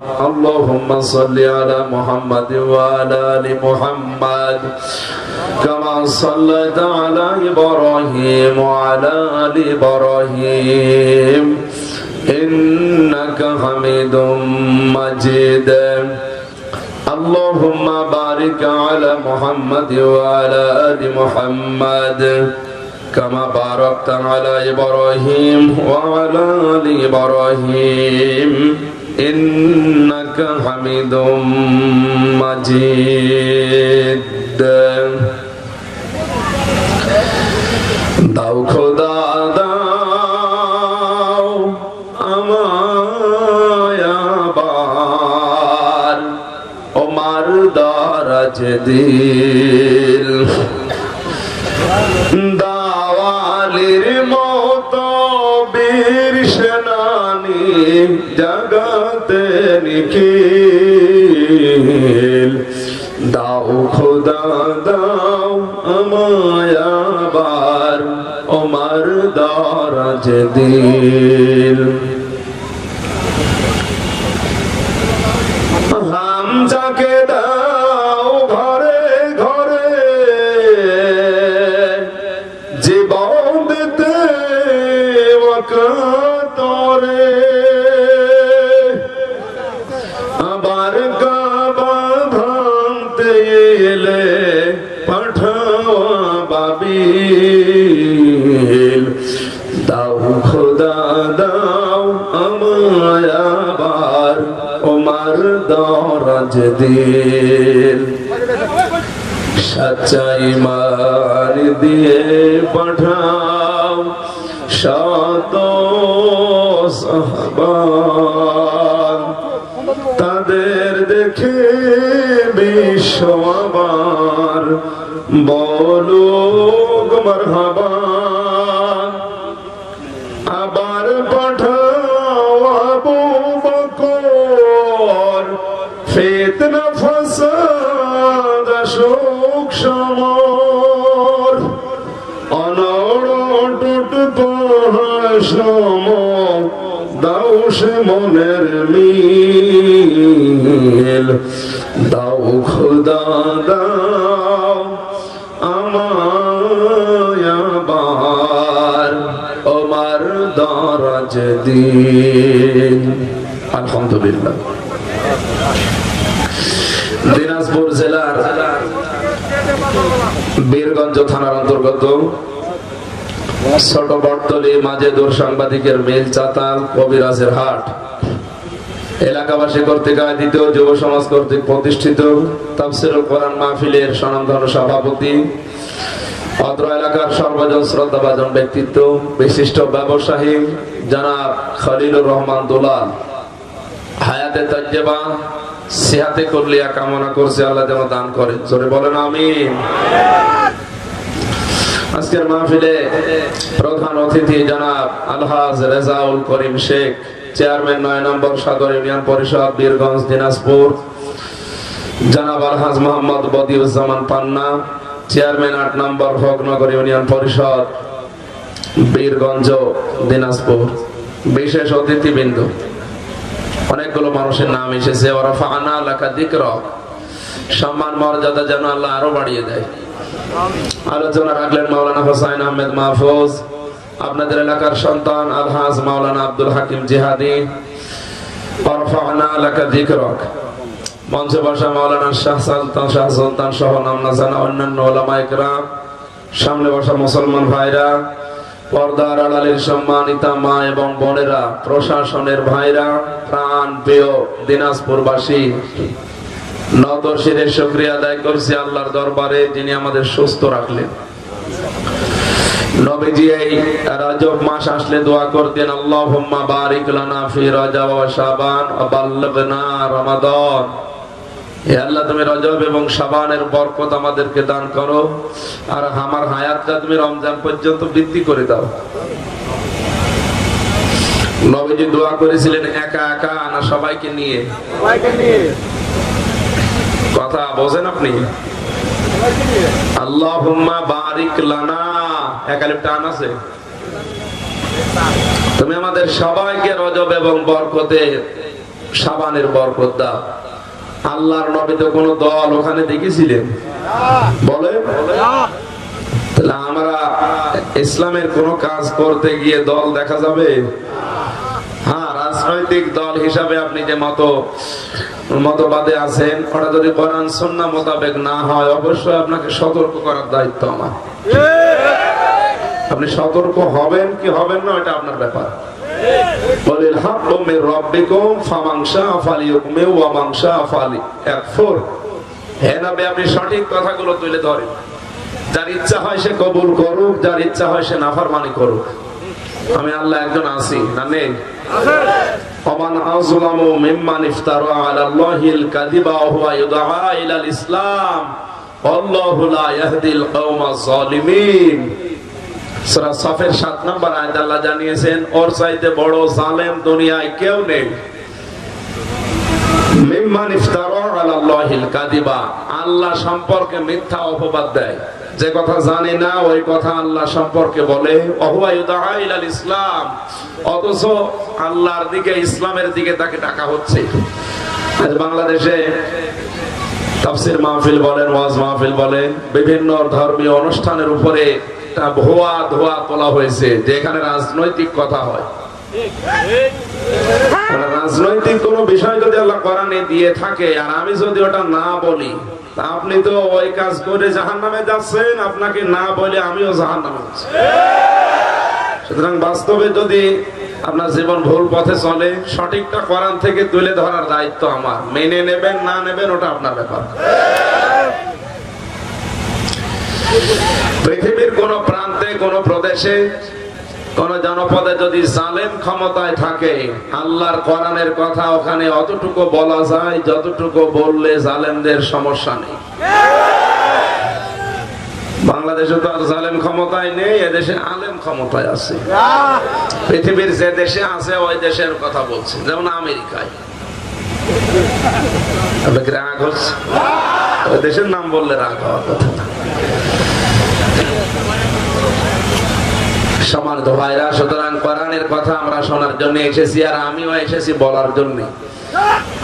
اللهم صل على محمد وعلى آل محمد كما صليت على إبراهيم وعلى آل إبراهيم إنك حميد مجيد اللهم بارك على محمد وعلى آل محمد كما باركت على إبراهيم وعلى آل إبراهيم إنك حميد مجيد দাও খোদা দাও আমায় আবার ওমার দারাজ দিল দাওয়ালির মতো বীর সেনানি জগতে নিখিল দাও খোদা দাও আমায় আবার ওমর দারাজ দিল হামজাকে দাও ঘরে ঘরে জীবন দিতে ওয়াকাতরে আবার কাবা ভাঙতে এলে পাঠাও বাবিল দাও খোদা দাও আমায় আবার ওমর দারাজ দিল সচ্চা ঈমান দিয়ে পাঠাও শত সাহাবা তাদের দেখে বিশ্ব আবার বলুক মারহাবা আবার পাঠাও আবু বকর ফিতনা ফাসাদ শোক সমর অনড়টুট পাহাড় দাও সে মনের মিল দাও খোদা দাও আমায় আবার ওমর দারাজ দিল আলহামদুলিল্লাহ দিনাজপুর জেলার বীরগঞ্জ থানার অন্তর্গত ছোট বটতলী মাজেদুর সাংবাদিকের মিল চাতাল কবিরাজের হাট এলাকাবাসী কর্তৃক আয়োজিত যুব সমাজ কর্তৃক প্রতিষ্ঠিত তাফসীরুল কোরআন মাহফিলের স্বনামধন্য সভাপতি অত্র এলাকার সর্বজন শ্রদ্ধাভাজন ব্যক্তিত্ব বিশিষ্ট ব্যবসায়ী জনাব খলিলুর রহমান দুলাল হায়াতে তাজ্জেবা সিহাতে কুল্লিয়া কামনা করছে আল্লাহ যেন দান করেন জোরে বলেন আমিন। আজকের মাহফিলে প্রধান অতিথি জনাব আলহাজ রেজাউল করিম শেখ চেয়ারম্যান 9 নম্বর সাগর ইউনিয়ন পরিষদ বীরগঞ্জ দিনাজপুর, জনাব আলহাজ মোহাম্মদ বদিউজ্জামান পান্না চেয়ারম্যান 8 নম্বর ভোগনগর ইউনিয়ন পরিষদ বীরগঞ্জ দিনাজপুর, বিশেষ অতিথিবৃন্দ অনেকগুলো মানুষের নাম এসেছে। ওয়ারাফা'না লাকা যিকরাক, সম্মান মর্যাদা যেন আল্লাহ আরো বাড়িয়ে দেয়। আলোচনা রাখলেন মাওলানা হোসাইন আহমেদ মাহফুজ, আপনাদের এলাকার সন্তান আলহাজ মাওলানা আব্দুল হাকিম জিহাদি। ওয়ারাফা'না লাকা যিকরাক, মঞ্চে বসা মাওলানা শাহ সুলতান সহ নামনা জানা অন্যান্য উলামায়ে কেরাম, সামনে বসা মুসলমান ভাইরা, পর্দার আড়ালের সম্মানিতা মা এবং বোনেরা, প্রশাসনের ভাইরা, প্রাণ প্রিয় দিনাজপুরবাসী, নত শিরে শুকরিয়া আদায় করছি আল্লাহর দরবারে যিনি আমাদের সুস্থ রাখলেন। নবীজি এই রজব মাস আসলে দোয়া করতেন, আল্লাহুম্মা বারিক লানা ফি রজব ওয়া শাবান ওয়া বাল্লিগনা রমাদান। হে আল্লাহ, তুমি রজব এবং শাবানের বরকত আমাদেরকে দান করো, আর আমার হায়াতটা তুমি রমজান পর্যন্ত বৃদ্ধি করে দাও। নবীজি দোয়া করেছিলেন একা একা না সবাইকে নিয়ে? কথা বোঝেন আপনি? আল্লাহুম্মা বারিক লানা, একালিফ টান আছে, তুমি আমাদের সবাইকে রজব এবং বরকতে শাবানের বরকত দাও। আল্লাহর নবী তো কোন দল ওখানে দেখেছিলেন? বলে তাহলে আমরা ইসলামের কোন কাজ করতে গিয়ে দল দেখা যাবে? হ্যাঁ, রাজনৈতিক দল হিসাবে আপনি যে মতবাদে আছেন, ওটা যদি কোরআন সুন্নাহ মোতাবেক না হয়, অবশ্যই আপনাকে সতর্ক করার দায়িত্ব আমার। আপনি সতর্ক হবেন কি হবেন না, এটা আপনার ব্যাপার। বলিল হাক্কু মির রাব্বিকুম ফামান শাআ ফালিয়ুমিন ওয়া মান শাআ ফালিয়াকফুর। হে নবী, আপনি সঠিক কথাগুলো তুলে ধরেন। যার ইচ্ছা হয় সে কবুল করুক, যার ইচ্ছা হয় সে নাফরমানি করুক। আমি আল্লাহ একজন আছি না নেই? ওমান আযলামু মিম্মান ইফতারা আলাল্লাহিল কাযিবা ওয়া হুয়া ইউদআ ইলাল ইসলাম আল্লাহু লা ইয়াহদিল কওমাজ জালিমিন। সূরা সাফের 7 নম্বর আয়াতে আল্লাহ জানিয়েছেন, ওর চাইতে বড় জালেম দুনিয়ায় কেউ নেই। মিম্মান ইফতারা আলাল্লাহিল কাযিবা, আল্লাহ সম্পর্কে মিথ্যা অপবাদ দেয়, যে কথা জানে না ওই কথা আল্লাহ সম্পর্কে বলে। ওয়া ইউদআ ইলাল ইসলাম, অথচ আল্লাহর দিকে, ইসলামের দিকে তাকে ডাকা হচ্ছে। আজ বাংলাদেশে তাফসীর মাহফিল বলেন, ওয়াজ মাহফিল বলেন, বিভিন্ন ধর্মীয় অনুষ্ঠানের উপরে একটা ধোয়া তোলা হয়েছে যে এখানে রাজনৈতিক কথা হয়। রাজনৈতিক কোন বিষয় যদি আল্লাহ কোরআনে দিয়ে থাকে আর আমি যদি ওটা না বলি, আপনি তো ওই কাজ করে জাহান্নামে যাচ্ছেন, আপনাকে না বলে আমিও জাহান্নামে যাচ্ছি। সুতরাং বাস্তবে যদি আপনার জীবন ভুল পথে চলে, সঠিকটা কোরআন থেকে তুলে ধরার দায়িত্ব আমার। মেনে নেবেন না নেবেন ওটা আপনার ব্যাপার। পৃথিবীর কোন প্রান্তে, কোন প্রদেশে, কোন জনপদে যদি জালেম ক্ষমতায় থাকে, আল্লাহর কোরআনের কথা ওখানে অতটুকু বলা যায় যতটুকু বললে জালেমদের সমস্যা নেই। বাংলাদেশে তো আর জালেম ক্ষমতায় নেই, এদেশে আলেম ক্ষমতায় আছে। পৃথিবীর যে দেশে আছে ওই দেশের কথা বলছে, যেমন আমেরিকায়। রাগ হচ্ছে, ওই দেশের নাম বললে রাগ হওয়ার কথা না। সম্মানিত ভাইরা, সুতরাং কোরআনের কথা আমরা শোনার জন্য এসেছি, আর আমিও এসেছি বলার জন্য।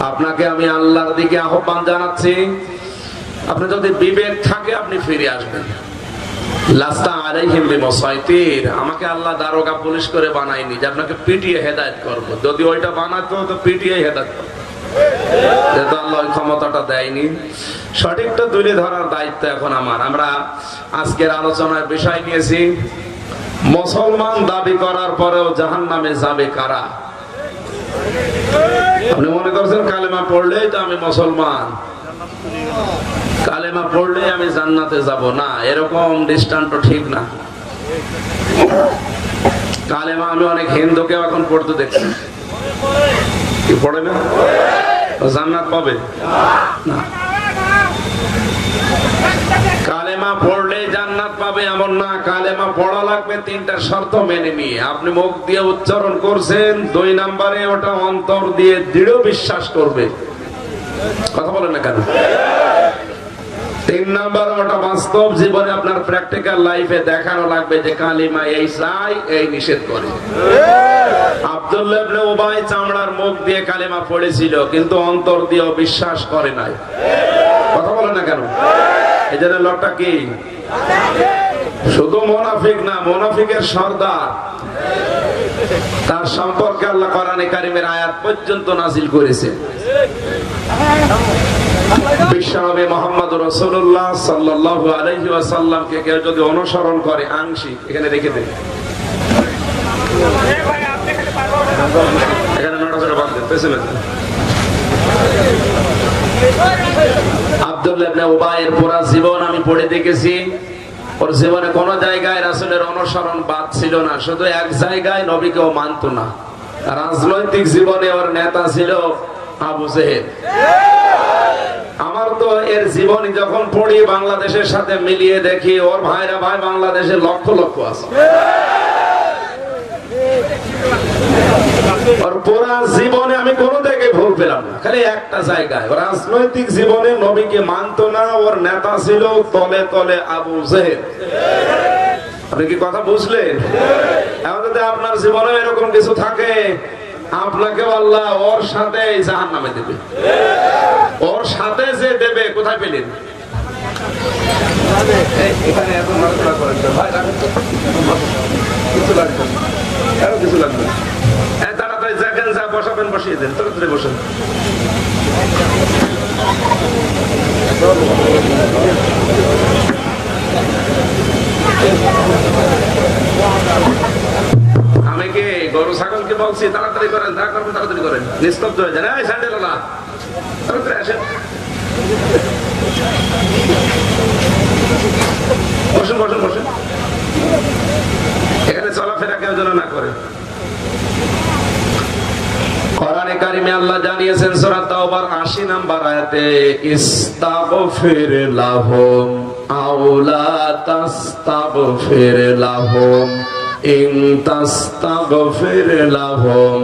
আপনাকে আমি আল্লাহর দিকে আহ্বান জানাচ্ছি। আপনি যদি বিবেক থাকে আপনি ফিরে আসবেন। লাস্তা আলাইহিম বিমুসাইতির, আমাকে আল্লাহ দারোগা পুলিশ করে বানায়নি যে আপনাকে পিটিয়ে হেদায়েত করব। যদি ওইটা বানাতো তো পিটিয়ে হেদায়েত করব, যেহেতু আল্লাহ ওই ক্ষমতাটা দেয়নি। সঠিকটা তুলে ধরার দায়িত্ব এখন আমার। আমরা আজকের আলোচনার বিষয় নিয়েছি মুসলমান দাবি করার পরেও জাহান্নামে যাবে কারা। আপনি মনে করছেন কালেমা পড়লেই তো আমি মুসলমান, কালেমা পড়লেই আমি জান্নাতে যাব না, এরকম দৃষ্টান্ত ঠিক না। কালেমা আমি অনেক হিন্দুকে এখন পড়তে দেখছি, কি পড়ে না, জান্নাত পাবে না। কালেমা পড়লে জান্নাত পাবে এমন না, কালেমা পড়া লাগবে তিনটা শর্ত মেনে নিয়ে। আপনি মুখ দিয়ে উচ্চারণ করছেন, 2 নম্বরে ওটা অন্তর দিয়ে দৃঢ় বিশ্বাস করবে। কথা বলেন না কেন? 3 নম্বর, ওটা বাস্তব জীবনে আপনার প্র্যাকটিক্যাল লাইফে দেখানো লাগবে যে কালিমা এই চাই, এই নিষেধ করে। আব্দুল্লাহ ইবনে উবাই চামড়ার মুখ দিয়ে কালিমা পড়েছিল, কিন্তু অন্তর দিয়ে বিশ্বাস করে নাই। কথা বলেন না কেন? এই জন্য লোকটা কি শুধু মুনাফিক না, মুনাফিকের সর্দার। তার সম্পর্কে আল্লাহ কোরআনে কারীমের আয়াত পর্যন্ত নাযিল করেছেন। বিশ্বনবী মুহাম্মদ রাসূলুল্লাহ সাল্লাল্লাহু আলাইহি ওয়াসাল্লামকে কেউ যদি অনুসরণ করে আংশিক, এখানে রেখে দেন, এখানে নড়াচড়া বাদ দেন, পেছনে দেন। আব্দুল্লাহ ইবনে উবাইয়ের পুরা জীবন আমি পড়ে দেখেছি। ওর জীবনে কোন জায়গায় রাসূলের অনুসরণ বাদ ছিল না, শুধু এক জায়গায় নবীকেও মানত না। রাজনৈতিক জীবনে ওর নেতা ছিল আবু জেহেল। আমার তো এর জীবনী যখন পড়ি বাংলাদেশের সাথে মিলিয়ে দেখি, ওর ভাইরা ভাই বাংলাদেশে লক্ষ লক্ষ আছে। ওর পুরা জীবনে আমি কোন জায়গায় ভুল পেলাম না, খালি একটা জায়গায়। রাজনৈতিক জীবনে নবীকে মানত না, ওর নেতা ছিল তলে তলে আবু জেহেল। আপনি কি কথা বুঝলেন? এখন যদি আপনার জীবনে এরকম কিছু থাকে আপনাকে আল্লাহ ওর সাথে জাহান্নামে দেবে। ওর সাথে যে দেবে কোথায় পেলেন? এখানে এত নড়াচড়া করেন না ভাই, রাখেন তো। কিছু লাগবে না, আরো কিছু লাগবে না। তাড়াতাড়ি দেখেন, যা বসাবেন বসিয়ে দেন, তাড়াতাড়ি বসেন। আমি কি গরু ছাগলকে বলছি তাড়াতাড়ি করেন, যা করবেন তাড়াতাড়ি করেন, নিস্তব্ধ হয়ে যান। এই স্যান্ডেল না, তাড়াতাড়ি আসেন, বসুন বসুন বসুন। এখানে চলাফেরা কেউ যেন না করে। কোরআনে কারিমে আল্লাহ জানিয়েছেন সূরা তাওবার ৮০ নম্বর আয়াতে, ইস্তাগফির লাহুম আও লা তাস্তাগফির লাহুম ইন তাস্তাগফির লাহুম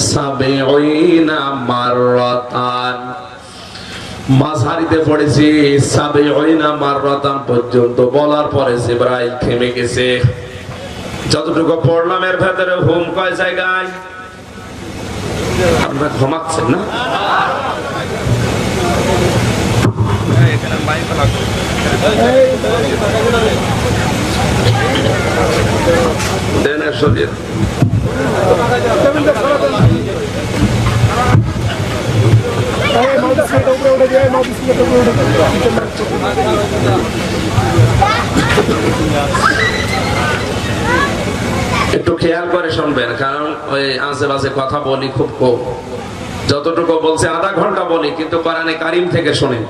৭০ মাররাতান। মাঝারিতে পড়েছি ৭০ মাররাতান পর্যন্ত বলার পরে জিবরাইল থেমে গেছে। যতটুকু পড়লাম এর ভেতরে হুম কয় জায়গায়? আপনারা ঘুমাচ্ছেন না? একটু খেয়াল করে শুনবেন, কারণ ওই আশেপাশে কথা বলি খুব কম। যতটুকু বলছে আধা ঘন্টা বলি, কিন্তু কোরআনে কারিম থেকে শুনেন।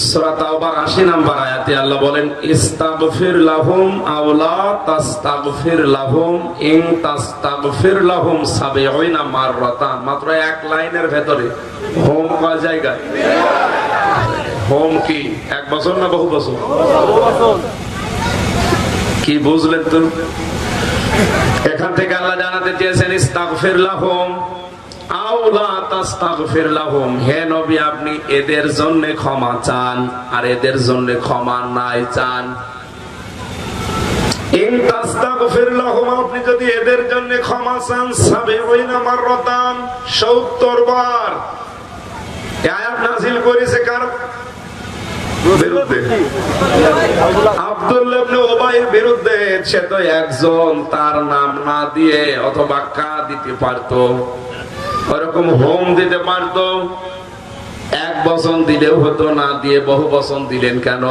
সূরা তাওবার ৮০ নম্বর আয়াতে আল্লাহ বলেন, ইস্তাগফির লাহুম আও লা তাস্তাগফির লাহুম ইন তাস্তাগফির লাহুম ৭০ মাররাতান। মাত্র এক লাইনের ভেতরে হোম কয় জায়গায়? হোম কি ১ বছর না বহু বছর? কি বুঝলেন তো? এখান থেকে আল্লাহ জানাতে চেয়েছেন ইস্তাগফির লাহুম আও লা তাস্তাগফির লাহুম, হে নবী আপনি এদের জন্য ক্ষমা চান আর এদের জন্য ক্ষমা নাই চান। ইন তাস্তাগফির লাহুম, আপনি যদি এদের জন্য ক্ষমা চান ৭০ মাররাতান, ৭০ বার। এই আয়াত নাযিল করেছে কার বিরুদ্ধে? আব্দুল্লাহ ইবনে উবাইয়ের বিরুদ্ধে। সে তো একজন, তার নাম না দিয়ে অথবা কা দিতে পারতো, ওরকম হোম দিতে পারতো। ১ বচন দিলেও হতো, না দিয়ে বহু বচন দিলেন কেন?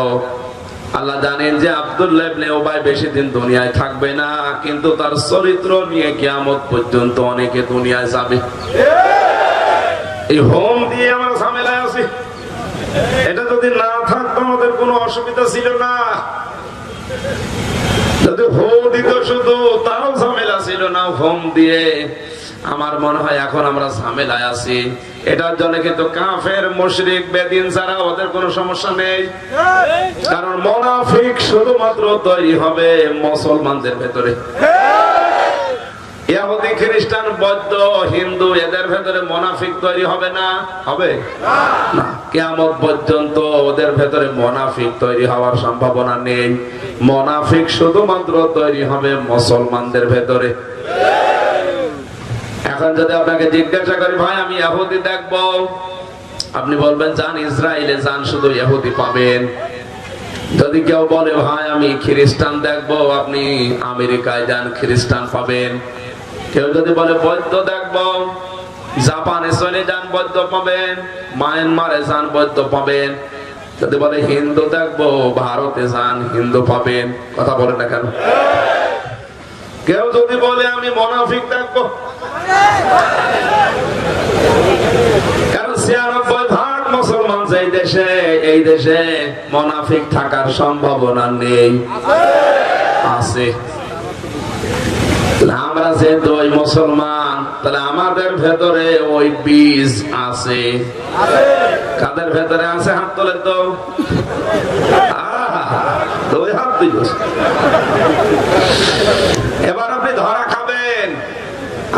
আল্লাহ জানেন যে আব্দুল্লাহ ইবনে উবাই বেশি দিন দুনিয়ায় থাকবে না, কিন্তু তার চরিত্র নিয়ে কিয়ামত পর্যন্ত অনেকে দুনিয়ায় যাবে। এই হোম দিয়ে আমরা ঝামেলায় আছি। এটা যদি না থাকতো আমাদের কোনো অসুবিধা ছিল না। যদি হোম দিত শুধু, তাও ঝামেলা ছিল না। হোম দিয়ে আমার মনে হয় এখন আমরা ঝামেলায় আছি। এটার জন্য কিন্তু কাফের, মুশরিক, বেদিন যারা, ওদের কোনো সমস্যা নেই। কারণ মুনাফিক শুধুমাত্র তৈরি হবে মুসলমানদের ভেতরে। ইহুদি, খ্রিস্টান, বৌদ্ধ, হিন্দু, এদের ভেতরে মুনাফিক তৈরি হবে না? হবে না। কিয়ামত পর্যন্ত ওদের ভেতরে মুনাফিক তৈরি হওয়ার সম্ভাবনা নেই। মুনাফিক শুধুমাত্র তৈরি হবে মুসলমানদের ভেতরে। এখন যদি আপনাকে জিজ্ঞাসা করি, ভাই আমি ইহুদি দেখবো, আপনি বলবেন যান ইসরায়েলে যান, শুধু ইহুদি পাবেন। যদি কেউ বলে ভাই আমি খ্রিস্টান দেখবো, আপনি আমেরিকায় যান, খ্রিস্টান পাবেন। কেউ যদি বলে বৌদ্ধ দেখবো, জাপানে চলে যান, বৌদ্ধ পাবেন। মায়ানমারে যান, বৌদ্ধ পাবেন। যদি বলে হিন্দু দেখবো, ভারতে যান, হিন্দু পাবেন। কথা বলেন না কেন? কেউ যদি বলে আমি মুনাফিক দেখবো, কারণ ৯৬% মুসলমান যেই দেশে, এই দেশে মুনাফিক থাকার সম্ভাবনা নেই, আছে। আমরা যেহেতু ওই মুসলমান, তাহলে আমাদের ভেতরে ওই বীজ আছে। কাদের ভেতরে আছে? হাত তোলেন তো। দুই হাত দুই। এবার আপনি ধরা খাবেন।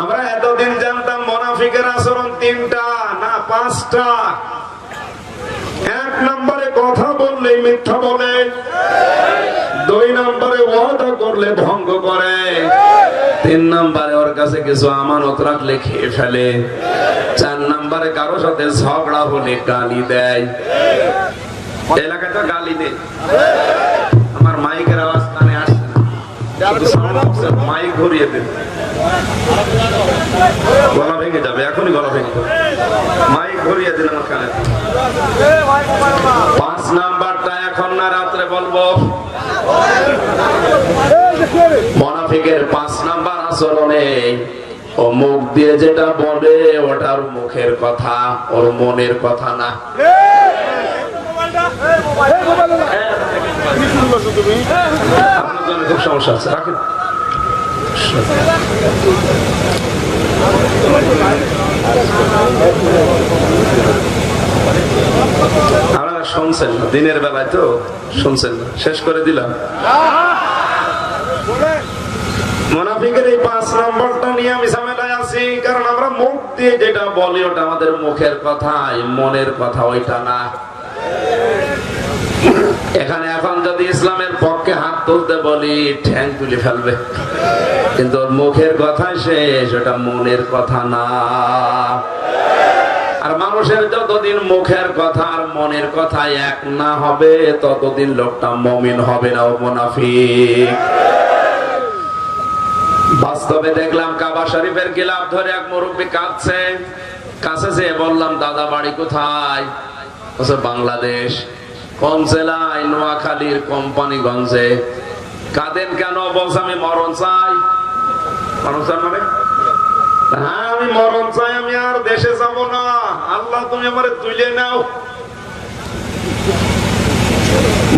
আমরা এতদিন জানতাম মুনাফিকের আচরণ ৩টা না ৫টা। ১ নম্বরে কথা বললে মিথ্যা বলে, ২ নম্বরে ওয়াদা করলে ভঙ্গ করে, ৩ নম্বরে কাছে কিছু আমানত রাখলে খেয়ে ফেলে। 4 নম্বরে কারো সাথে ঝগড়া হলে গালি দেয়। এলাকায় তো গালি নেই, আমার মাইকের আওয়াজ কানে আসছে না, মাইক ঘুরিয়ে দেন, গলা ভেঙে যাবে, এখনই গলা ভেঙে যাবে, মাইক ঘুরিয়ে দিন আমার কানে। 5 নাম্বারটা এখন না রাত্রে বলবো। মুনাফিকের 5 নাম্বার আচরণে ও মুখ দিয়ে যেটা বলে ওটার মুখের কথা, ওর মনের কথা না। আপনার জন্য খুব সমস্যা আছে, রাখেন। আপনারা শুনছেন না, দিনের বেলায় তো শুনছেন না, শেষ করে দিলাম। মুনাফিকের এই 5 নম্বরটা নিয়ে আমি ঝামেলায় আছি, কারণ আমরা মুখ দিয়ে যেটা বলি ওটা আমাদের মুখের কথা, মনের কথা ওইটা না। এখানে এখন যদি ইসলামের পক্ষে হাত তুলতে বলি ঠ্যাং তুলে ফেলবে, কিন্তু ওর মুখের কথাই শেষ, ওটা মনের কথা না। আর মানুষের যতদিন মুখের কথা আর মনের কথা এক না হবে ততদিন লোকটা মুমিন হবে না, ও মুনাফিক। বাস্তবে দেখলাম কাবা শরীফের গিলাফ ধরে এক মুরব্বী কাঁদছে, কাছে যেয়ে বললাম দাদা বাড়ি কোথায়? বলছে বাংলাদেশ। কোন জেলায়? নোয়াখালীর কোম্পানিগঞ্জে। কাঁদেন কেন? বলছে আমি মরণ চাই। মরণ চাই মানে? হ্যাঁ আমি মরণ চাই, আমি আর দেশে যাব না, আল্লাহ তুমি আমারে তুলে নাও।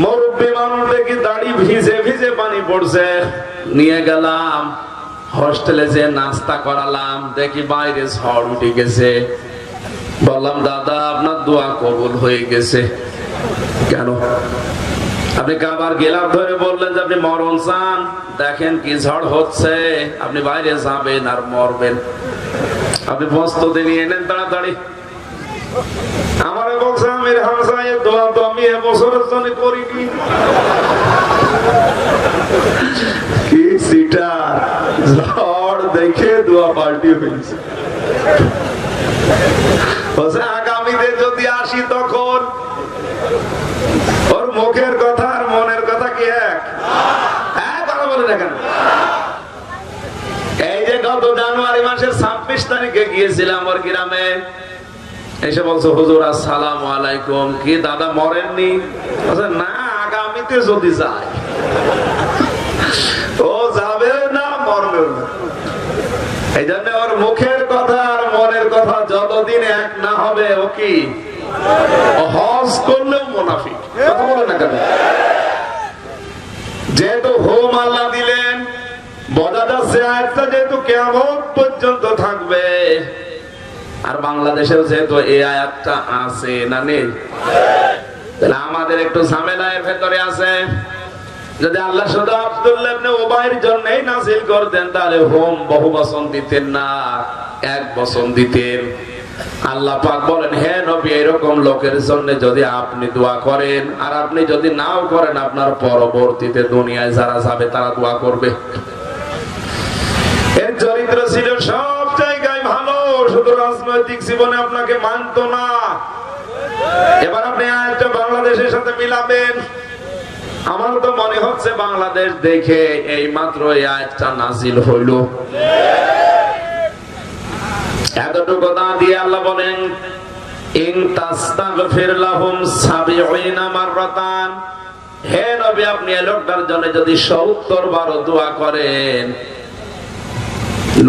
মুরব্বী মানুষ দেখি দাড়ি ভিজে ভিজে পানি পড়ছে, নিয়ে গেলাম হোস্টেলে, যে নাস্তা করালাম, দেখি বাইরে ঝড় উঠে গেছে। বললাম দাদা আপনার দোয়া কবুল হয়ে গেছে। কেন? আপনি কাবার গিলাফ ধরে বললেন যে আপনি মরণ চান, দেখেন কি ঝড় হচ্ছে, আপনি বাইরে যাবেন আর মরবেন, আপনি প্রস্তুতি নিয়ে নেন তাড়াতাড়ি। আমারে বলছে আমির হামজা এর দোয়া তো আমি এবছরের জন্য করিনি। কি সিটার, ঝড় দেখে দোয়া পাল্টি হয়েছে। বলছে আগামীতে যদি আসি তখন। ওর মুখের কথা আর মনের কথা কি এক? হ্যাঁ কথা বলে দেখেন। এই যে গত জানুয়ারি মাসের 26 তারিখে গিয়েছিলাম ওর গ্রামে, এসে বলছো হুজুর আসসালামু আলাইকুম। কি দাদা মরেননি? বলছে না আগামীতে যদি যায়। ও যাবে না মরবেও না। এই জন্য ওর মুখের কথা আর মনের কথা যতদিন এক না হবে ও কি হজ করলেও মুনাফিক। কথা বলে না কেন? যেহেতু হোম আল্লাহ দিলেন, বোঝা যাচ্ছে আয়াতটা যেহেতু কিয়ামত পর্যন্ত থাকবে, আর বাংলাদেশেও যেহেতু এই আয়াতটা আছে না নেই, তাহলে আমাদের একটু ঝামেলা এর ভেতরে আছে। যদি আল্লাহ শুধু আব্দুল্লাহ ইবনে উবাইর জন্যই নাযিল করতেন তাহলে হোম বহু বচন দিতেন না, 1 বচন দিতেন। আল্লাহ পাক বলেন হে নবী এরকম লোকের জন্য যদি আপনি দোয়া করেন, আর আপনি যদি নাও করেন, আপনার পরবর্তীতে দুনিয়ায় যারা যাবে তারা দোয়া করবে। এর চরিত্র ছিল সব জায়গায় ভালো, শুধু রাজনৈতিক জীবনে আপনাকে মানতো না। এবার আপনি আয়াতটা বাংলাদেশের সাথে মিলাবেন। আমার তো মনে হচ্ছে বাংলাদেশ দেখে এই মাত্র এই আয়াতটা নাযিল হইল। এতটুকু না দিয়ে আল্লাহ বলেন ইন তাস্তাগফির লাহুম ৭০ মাররাতান, হে নবী আপনি এই লোকটার জন্য যদি ৭০ বার দোয়া করেন।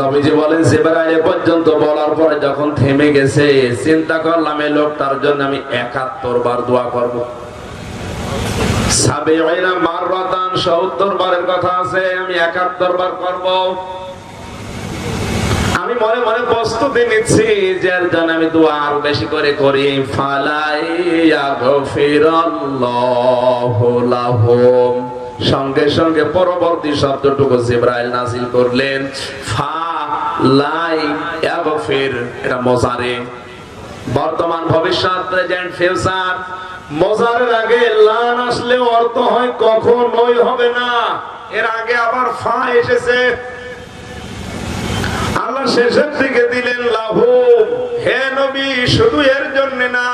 নবীজি বলেন জিবরাইল পর্যন্ত বলার পরে যখন থেমে গেছে, চিন্তা করলাম এই লোকটার জন্য আমি ৭১ বার দোয়া করব। ৭০ মাররাতান ৭০ বারের কথা আছে, আমি ৭১ বার করব। আমি মনে মনে প্রস্তুতি নিচ্ছি যে এর জন্য আমি দোয়া আরো বেশি করে করি। ফালাইয়াগফিরাল্লাহু লাহুম, সঙ্গে সঙ্গে পরবর্তী শব্দটুকু জিবরাইল নাযিল করলেন। ফালাইয়াগফির, এটা মুজারে, বর্তমান ভবিষ্যৎ, প্রেজেন্ট ফিউচার। মুজারের আগে লান আসলে অর্থ হয় কখনোই হবে না, এর আগে আবার ফা এসেছে। আবার শেষের দিকে দিলেন লাহু, হে নবী শুধু এর জন্য না,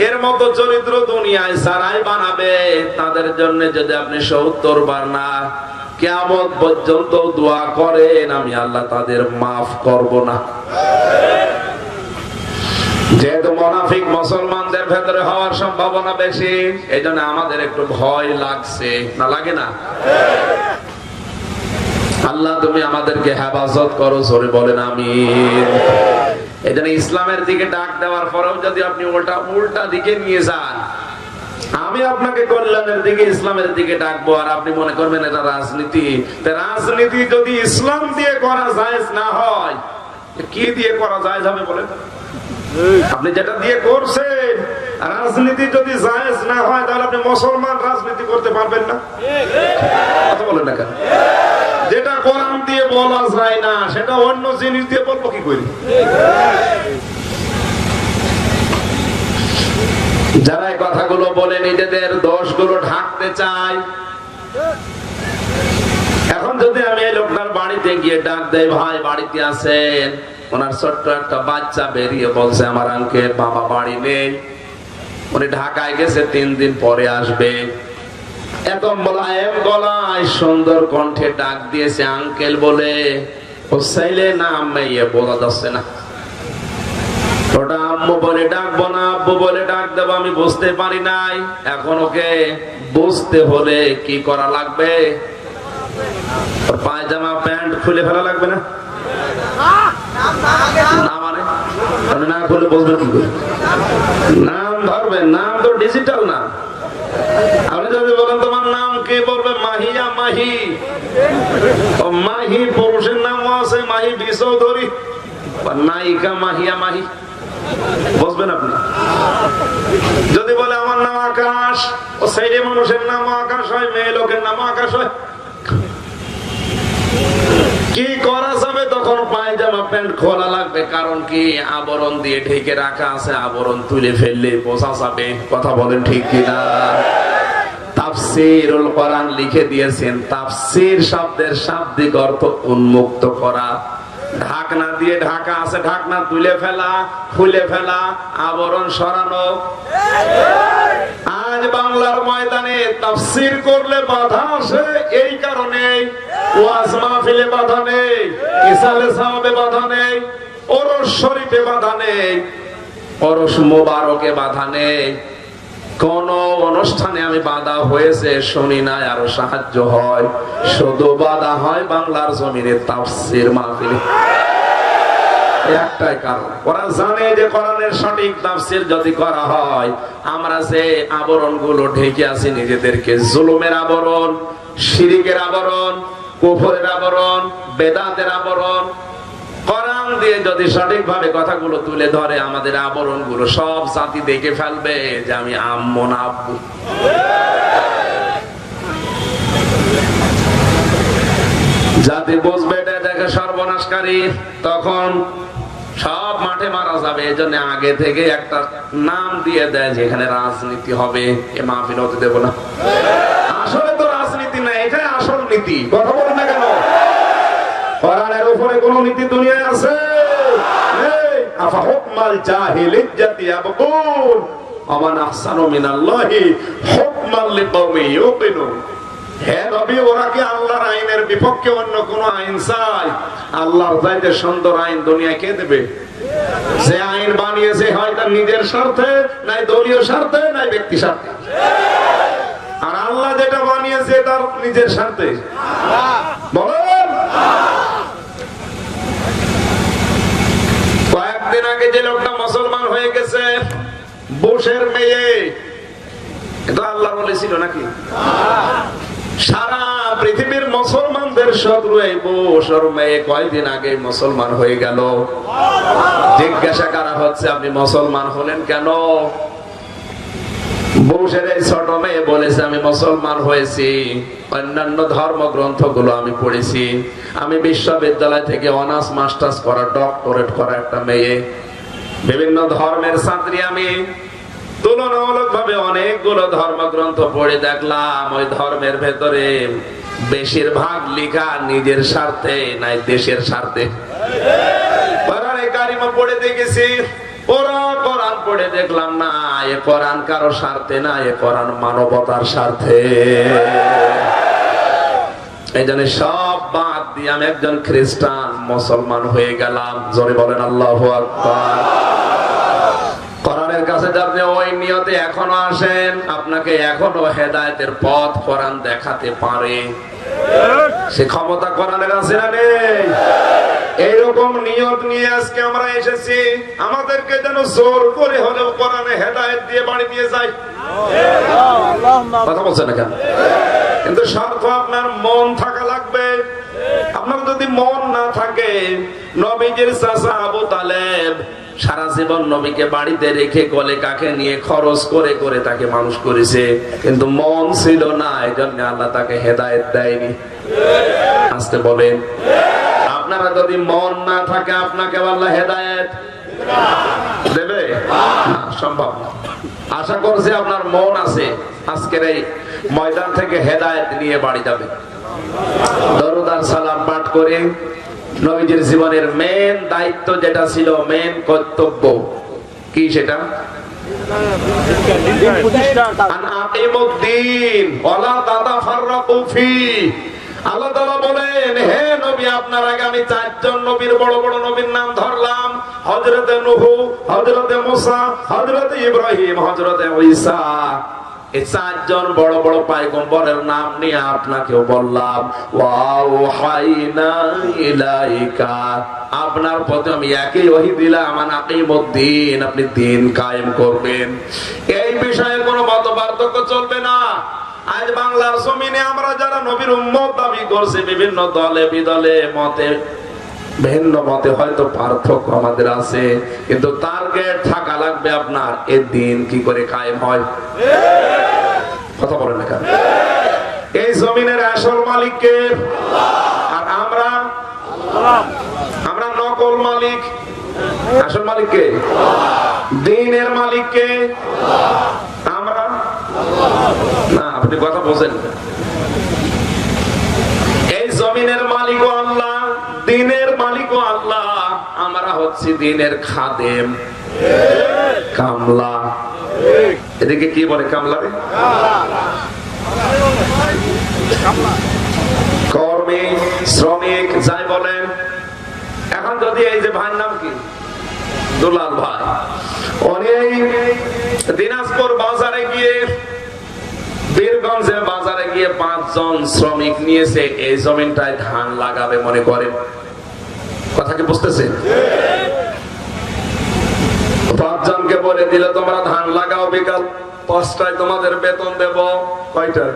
এর মতো চরিত্র দুনিয়ায় যারাই বানাবে তাদের জন্য যদি আপনি ৭০ বার না কিয়ামত পর্যন্ত দোয়া করেন, আমি আল্লাহ তাদের মাফ করব না। যেহেতু মুনাফিক মুসলমানদের ভেতরে হওয়ার সম্ভাবনা বেশি, এই জন্য আমাদের একটু ভয় লাগছে, না লাগে না? আল্লাহ তুমি আমাদেরকে হেফাজত করো, জোরে বলেন আমিন। এই জন্য ইসলামের দিকে ডাক দেওয়ার পরেও যদি আপনি উল্টা দিকে নিয়ে যান, আমি আপনাকে কল্যাণের দিকে ইসলামের দিকে ডাকবো আর আপনি মনে করবেন এটা রাজনীতি। রাজনীতি যদি ইসলাম দিয়ে করা জায়েজ না হয়, কি দিয়ে করা জায়েজ হবে বলেন? আপনি যেটা দিয়ে করছেন রাজনীতি যদি জায়েজ না হয়, তাহলে আপনি মুসলমান রাজনীতি করতে পারবেন না। কথা বলেন না কেন? যেটা কোরআন দিয়ে বলা যায় না সেটা অন্য জিনিস দিয়ে বলবো কি করি? যারা এই কথাগুলো বলে নিজেদের দোষগুলো ঢাকতে চায়, এখন যদি আমি এই লোকটার বাড়িতে গিয়ে ডাক দেই, ভাই বাড়িতে আছেন, ওনার ছোট্ট একটা বাচ্চা বেরিয়ে বলছে আমার আঙ্কেল বাবা বাড়ি নেই, উনি ঢাকায় গেছে 3 দিন পরে আসবে, এত মোলায়েম গলায় সুন্দর কণ্ঠে ডাক দিয়েছে আঙ্কেল বলে, ও ছেলে না আম্মাইয়ে বলা যাচ্ছে না, ওটা আম্মু বলে ডাকবো না আব্বু বলে ডাক দেবো, আমি বুঝতে পারি নাই। এখন ওকে বুঝতে হলে কি করা লাগবে? পায়জামা প্যান্ট খুলে ফেলা লাগবে না? না মানে না খুলে বুঝবেন কি করে? নাম ধরবেন, নাম তো ডিজিটাল না। আপনি যদি বলেন তোমার নাম কি, বলবে মাহিয়া মাহি। ও মাহি পুরুষের নামও আছে, মাহি বিচৌধুরী, নায়িকা মাহিয়া মাহি, বুঝবেন আপনি? যদি বলে আমার নাম আকাশ, ও ছেলে মানুষের নাম আকাশ হয়, মেয়ে লোকের নাম আকাশ হয়। কি করা যাবে তখন? পায়জামা প্যান্ট খোলা লাগবে, কারণ কি আবরণ দিয়ে ঢেকে রাখা আছে, আবরণ তুলে ফেললে বোঝা যাবে। কথা বলেন ঠিক কিনা? তাফসীরুল কোরআন লিখে দিয়েছেন, তাফসীর শব্দের শাব্দিক অর্থ উন্মুক্ত করা। ঢাকনা দিয়ে ঢাকা আছে, ঢাকনা তুলে ফেলা, খুলে ফেলা, আবরণ সরানো। আজ বাংলার ময়দানে তাফসীর করলে বাধা আসে এই কারণে, ওয়াজ মাহফিলে বাধা নেই, ইসালে সাওয়াবে বাধা নেই, ওরস শরীফে বাধা নেই, ওরস মোবারকে বাধা নেই, কোন অনুষ্ঠানে আমি বাধা হয়েছে শুনি নাই, আরো সাহায্য হয়। শুধু বাধা হয় বাংলার জমিনে তাফসীর মাহফিলে। একটাই কারণ, ওরা জানে যে কোরআনের সঠিক তাফসীর যদি করা হয়, আমরা যে আবরণ গুলো ঢেকে আছি নিজেদেরকে, জুলুমের আবরণ, শিরিকের আবরণ, কুফরের আবরণ, বেদাতের আবরণ, কোরআন দিয়ে যদি সঠিকভাবে কথাগুলো তুলে ধরে, আমাদের আবরণ গুলো সব জাতি দেখে ফেলবে যে আমি আম্মু না আব্বু। জাতি বুঝবে এটা দেখে সর্বনাশকারী, তখন সব মাঠে মারা যাবে। এই জন্য আগে থেকে একটা নাম দিয়ে দেয় যে এখানে রাজনীতি হবে, এ মাহফিল হতে দেব না। আসলে তো রাজনীতি না, এটাই আসল নীতি। কথা বলেন না কেন? কোরআনের উপরে কোন নীতি দুনিয়ায় আছে? আফা হুকমাল জাহিলিয়্যাতি ইয়াবগুন ওয়া মান আহসানু মিনাল্লাহি হুকমান লিকাওমি ইউকিনুন। হে নবী, ওরা কি আল্লাহর আইনের বিপক্ষে অন্য কোন আইন চায়? আল্লাহর চাইতে সুন্দর আইন দুনিয়ায় কে দেবে? যে আইন বানিয়েছে হয় তার নিজের স্বার্থে, নাই দলীয় স্বার্থে, নাই ব্যক্তি স্বার্থে। আর আল্লাহ যেটা বানিয়েছে তার নিজের স্বার্থে। বলেন, কয়েকদিন আগে যে লোকটা মুসলমান হয়ে গেছে, বুশের মেয়ে, এটা আল্লাহ বলেছিল নাকি? সারা পৃথিবীর মুসলমানদের শত্রু এই বুশ, ওর মেয়ে কয়েকদিন আগে মুসলমান হয়ে গেল। জিজ্ঞাসা করা হচ্ছে আপনি মুসলমান হলেন কেন? বুশের এই ছোট মেয়ে বলেছে আমি মুসলমান হয়েছি, অন্যান্য ধর্মগ্রন্থগুলো আমি পড়েছি, আমি বিশ্ববিদ্যালয় থেকে অনার্স মাস্টার্স করা, ডক্টরেট করা একটা মেয়ে, বিভিন্ন ধর্মের ছাত্রী আমি। তুলনামূলক ভাবে অনেকগুলো ধর্মগ্রন্থ পড়ে দেখলাম ওই ধর্মের ভেতরে বেশিরভাগ লেখা নিজের স্বার্থে নাই দেশের স্বার্থে। কোরআনে কারিমা পড়ে দেখেছি, ওরা কোরআন পড়ে দেখলাম না এ কোরআন কারো স্বার্থে না, এ কোরআন মানবতার স্বার্থে। এই জন্য সব বাদ দিয়ে আমি একজন খ্রিস্টান মুসলমান হয়ে গেলাম। জোরে বলেন আল্লাহু আকবার। কোরআনের কাছে আপনি ওই নিয়তে এখনো আসেন, আপনাকে এখনো হেদায়েতের পথ কোরআন দেখাতে পারে। সে ক্ষমতা কোরআনের আছে না নেই? এইরকম নিয়ত নিয়ে আজকে আমরা এসেছি, আমাদেরকে যেন জোর করে হলেও কোরআনে হেদায়েত দিয়ে বাড়ি নিয়ে যায়। কথা বলছেন না কেন? কিন্তু শর্ত আপনার মন থাকা লাগবে। আপনার যদি মন না থাকে, নবীজির চাচা আবু তালেব সারা জীবন নবীকে বাড়িতে রেখে কোলে কাকে নিয়ে খরচ করে করে তাকে মানুষ করেছে, কিন্তু মন ছিল না, এই জন্য আল্লাহ তাকে হেদায়েত দেয়নি। আসতে বলেন, আপনারা যদি মন না থাকে আপনাকে আল্লাহ হেদায়েত দেবে না, সম্ভব না। আশা করছি আপনার মন আছে, আজকের এই ময়দান থেকে হেদায়েত নিয়ে বাড়ি যাবে। দরুদ আর সালাম পাঠ করে নবীজির জীবনের মেন দায়িত্ব যেটা ছিল, মেন কর্তব্য কি সেটা? আল্লাহ তাআলা বলেন, হে নবী আপনার আগে আমি চারজন নবীর বড় বড় নবীর নাম ধরলাম, হযরতে নূহ, হযরতে মুসা, হযরতে ইব্রাহিম, হযরতে ঈসা। এই চারজন বড় বড় পয়গম্বরের নাম নিয়ে আপনাকেও বললাম, ওয়াহাইনা ইলাইকা, আপনার প্রতি আমি একই ওহী দিলাম, আনাকিমুদ্দিন, আপনি দিন কায়েম করবেন। এই বিষয়ে কোনো মতপার্থক্য চলবে না। আজ বাংলার জমিনে আমরা যারা নবীর উম্মত দাবি করছি, বিভিন্ন দলে বিদলে মতে ভিন্ন মতে হয়তো পার্থক্য আমাদের আছে, কিন্তু টার্গেট থাকা লাগবে আপনার, এই দিন কি করে কায়েম হয়। কথা বলেন না কেন? এই জমিনের আসল মালিক কে? আর আমরা নকল মালিক। আসল মালিক কে? দিনের মালিক কে? আমরা না। আপনি কথা বলছেন, এই জমিনের মালিকও আল্লাহ, দিনের মালিকও আল্লাহ, আমরা হচ্ছি দিনের খাদেম, কামলা। এদিকে কি বলে কামলা রে? কর্মী, শ্রমিক যাই বলেন। এখন যদি এই যে ভাইয়ের নাম কি, দুলাল ভাই, উনি দিনাজপুর বাজারে গিয়ে, বীরগঞ্জের বাজারে গিয়ে 5 জন শ্রমিক নিয়েছে এই জমিনটায় ধান লাগাবে মনে করেন। কথা কি বুঝতেছেন? 5 জনকে বলে দিলে তোমরা ধান লাগাও, বিকাল 5টায় তোমাদের বেতন দেব। কয়টায়?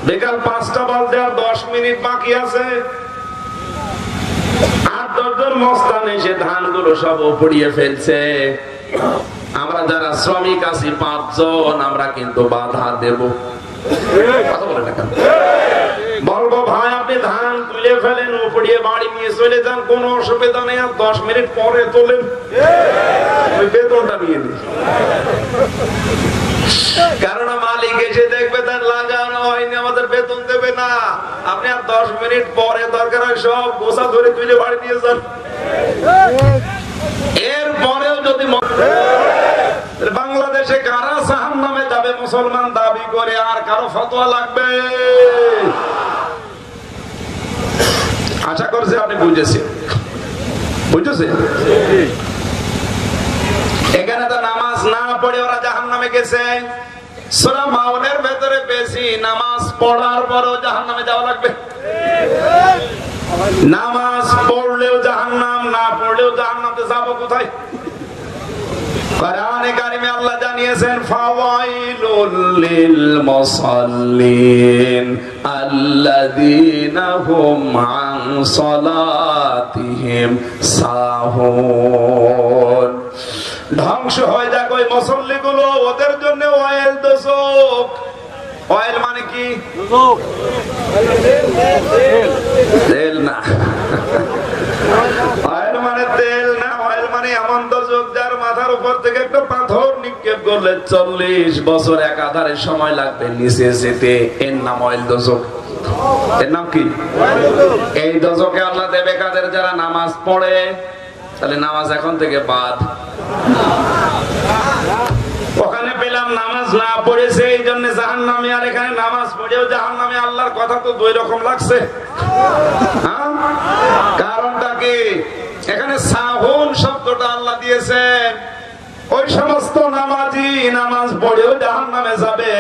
বিকাল 5টা বাজতে আর 10 মিনিট বাকি আছে। 8-10 জন মস্তান এসে ধানগুলো সব উপড়িয়ে ফেলছে। আমরা যারা শ্রমিক আছি 5 জন, আমরা কিন্তু বাধা দেব। কথা বলে না কেন? বলবো ভাই আপনি ধান তুলে ফেলেন, উপড়িয়ে বাড়ি নিয়ে চলে যান, কোনো অসুবিধা নেই, আর 10 মিনিট পরে তোলেন, ওই বেতনটা নিয়ে নিন। কারণ মালিক এসে দেখবে তার লাগানো হয়নি, আমাদের বেতন দেবে না। আপনি আর 10 মিনিট পরে দরকার হয় সব গোছা ধরে তুলে বাড়ি নিয়ে যান। এর পরেও যদি বাংলাদেশে কারা জাহান্নামে যাবে মুসলমান দাবি করে, আর কারো ফতোয়া লাগবে? আশা করছি আপনি বুঝেছেন। এখানে তো নামাজ না পড়ে ওরা জাহান্নামে গেছে। সূরা মাউনের ভেতরে বেশি নামাজ পড়ার পরও জাহান্নামে যাওয়া লাগবে। নামাজ পড়লেও জাহান্নাম, না পড়লেও জাহান্নামে যাব কোথায়? কোরআনে কারিমে আল্লাহ জানিয়েছেন, ফাওয়াইলুল লিল মুসাল্লিন আল্লাযীনা হুম আন সালাতিহিম সাহুন। ধ্বংস হয়ে যাক ওই মুসল্লিগুলো, ওদের জন্য ওয়াইল দোজখ। ওয়াইল মানে কি? তেল না। ওয়াইল মানে তেল না, ওয়াইল মানে এমন দোজখ যার মাথার উপর থেকে একটা পাথর নিক্ষেপ করলে 40 বছর একাধারে সময় লাগবে নিচে যেতে। এর নাম অয়েল দোজক। এর নাম কি? এই দোজকে আল্লাহ দেবে কাদের? যারা নামাজ পড়ে। তাহলে নামাজ এখন থেকে বাদ। ওখানে পেলাম নামাজ না পড়েছে এই জন্য জাহান্নামী, আর এখানে নামাজ পড়েও জাহান্নামী। আল্লাহর কথা তো দুই রকম লাগছে। কারণটা কি? এখানে সাহুন শব্দটা আল্লাহ দিয়েছেন। ওই সমস্ত নামাজি নামাজ পড়েও জাহান্নামে যাবে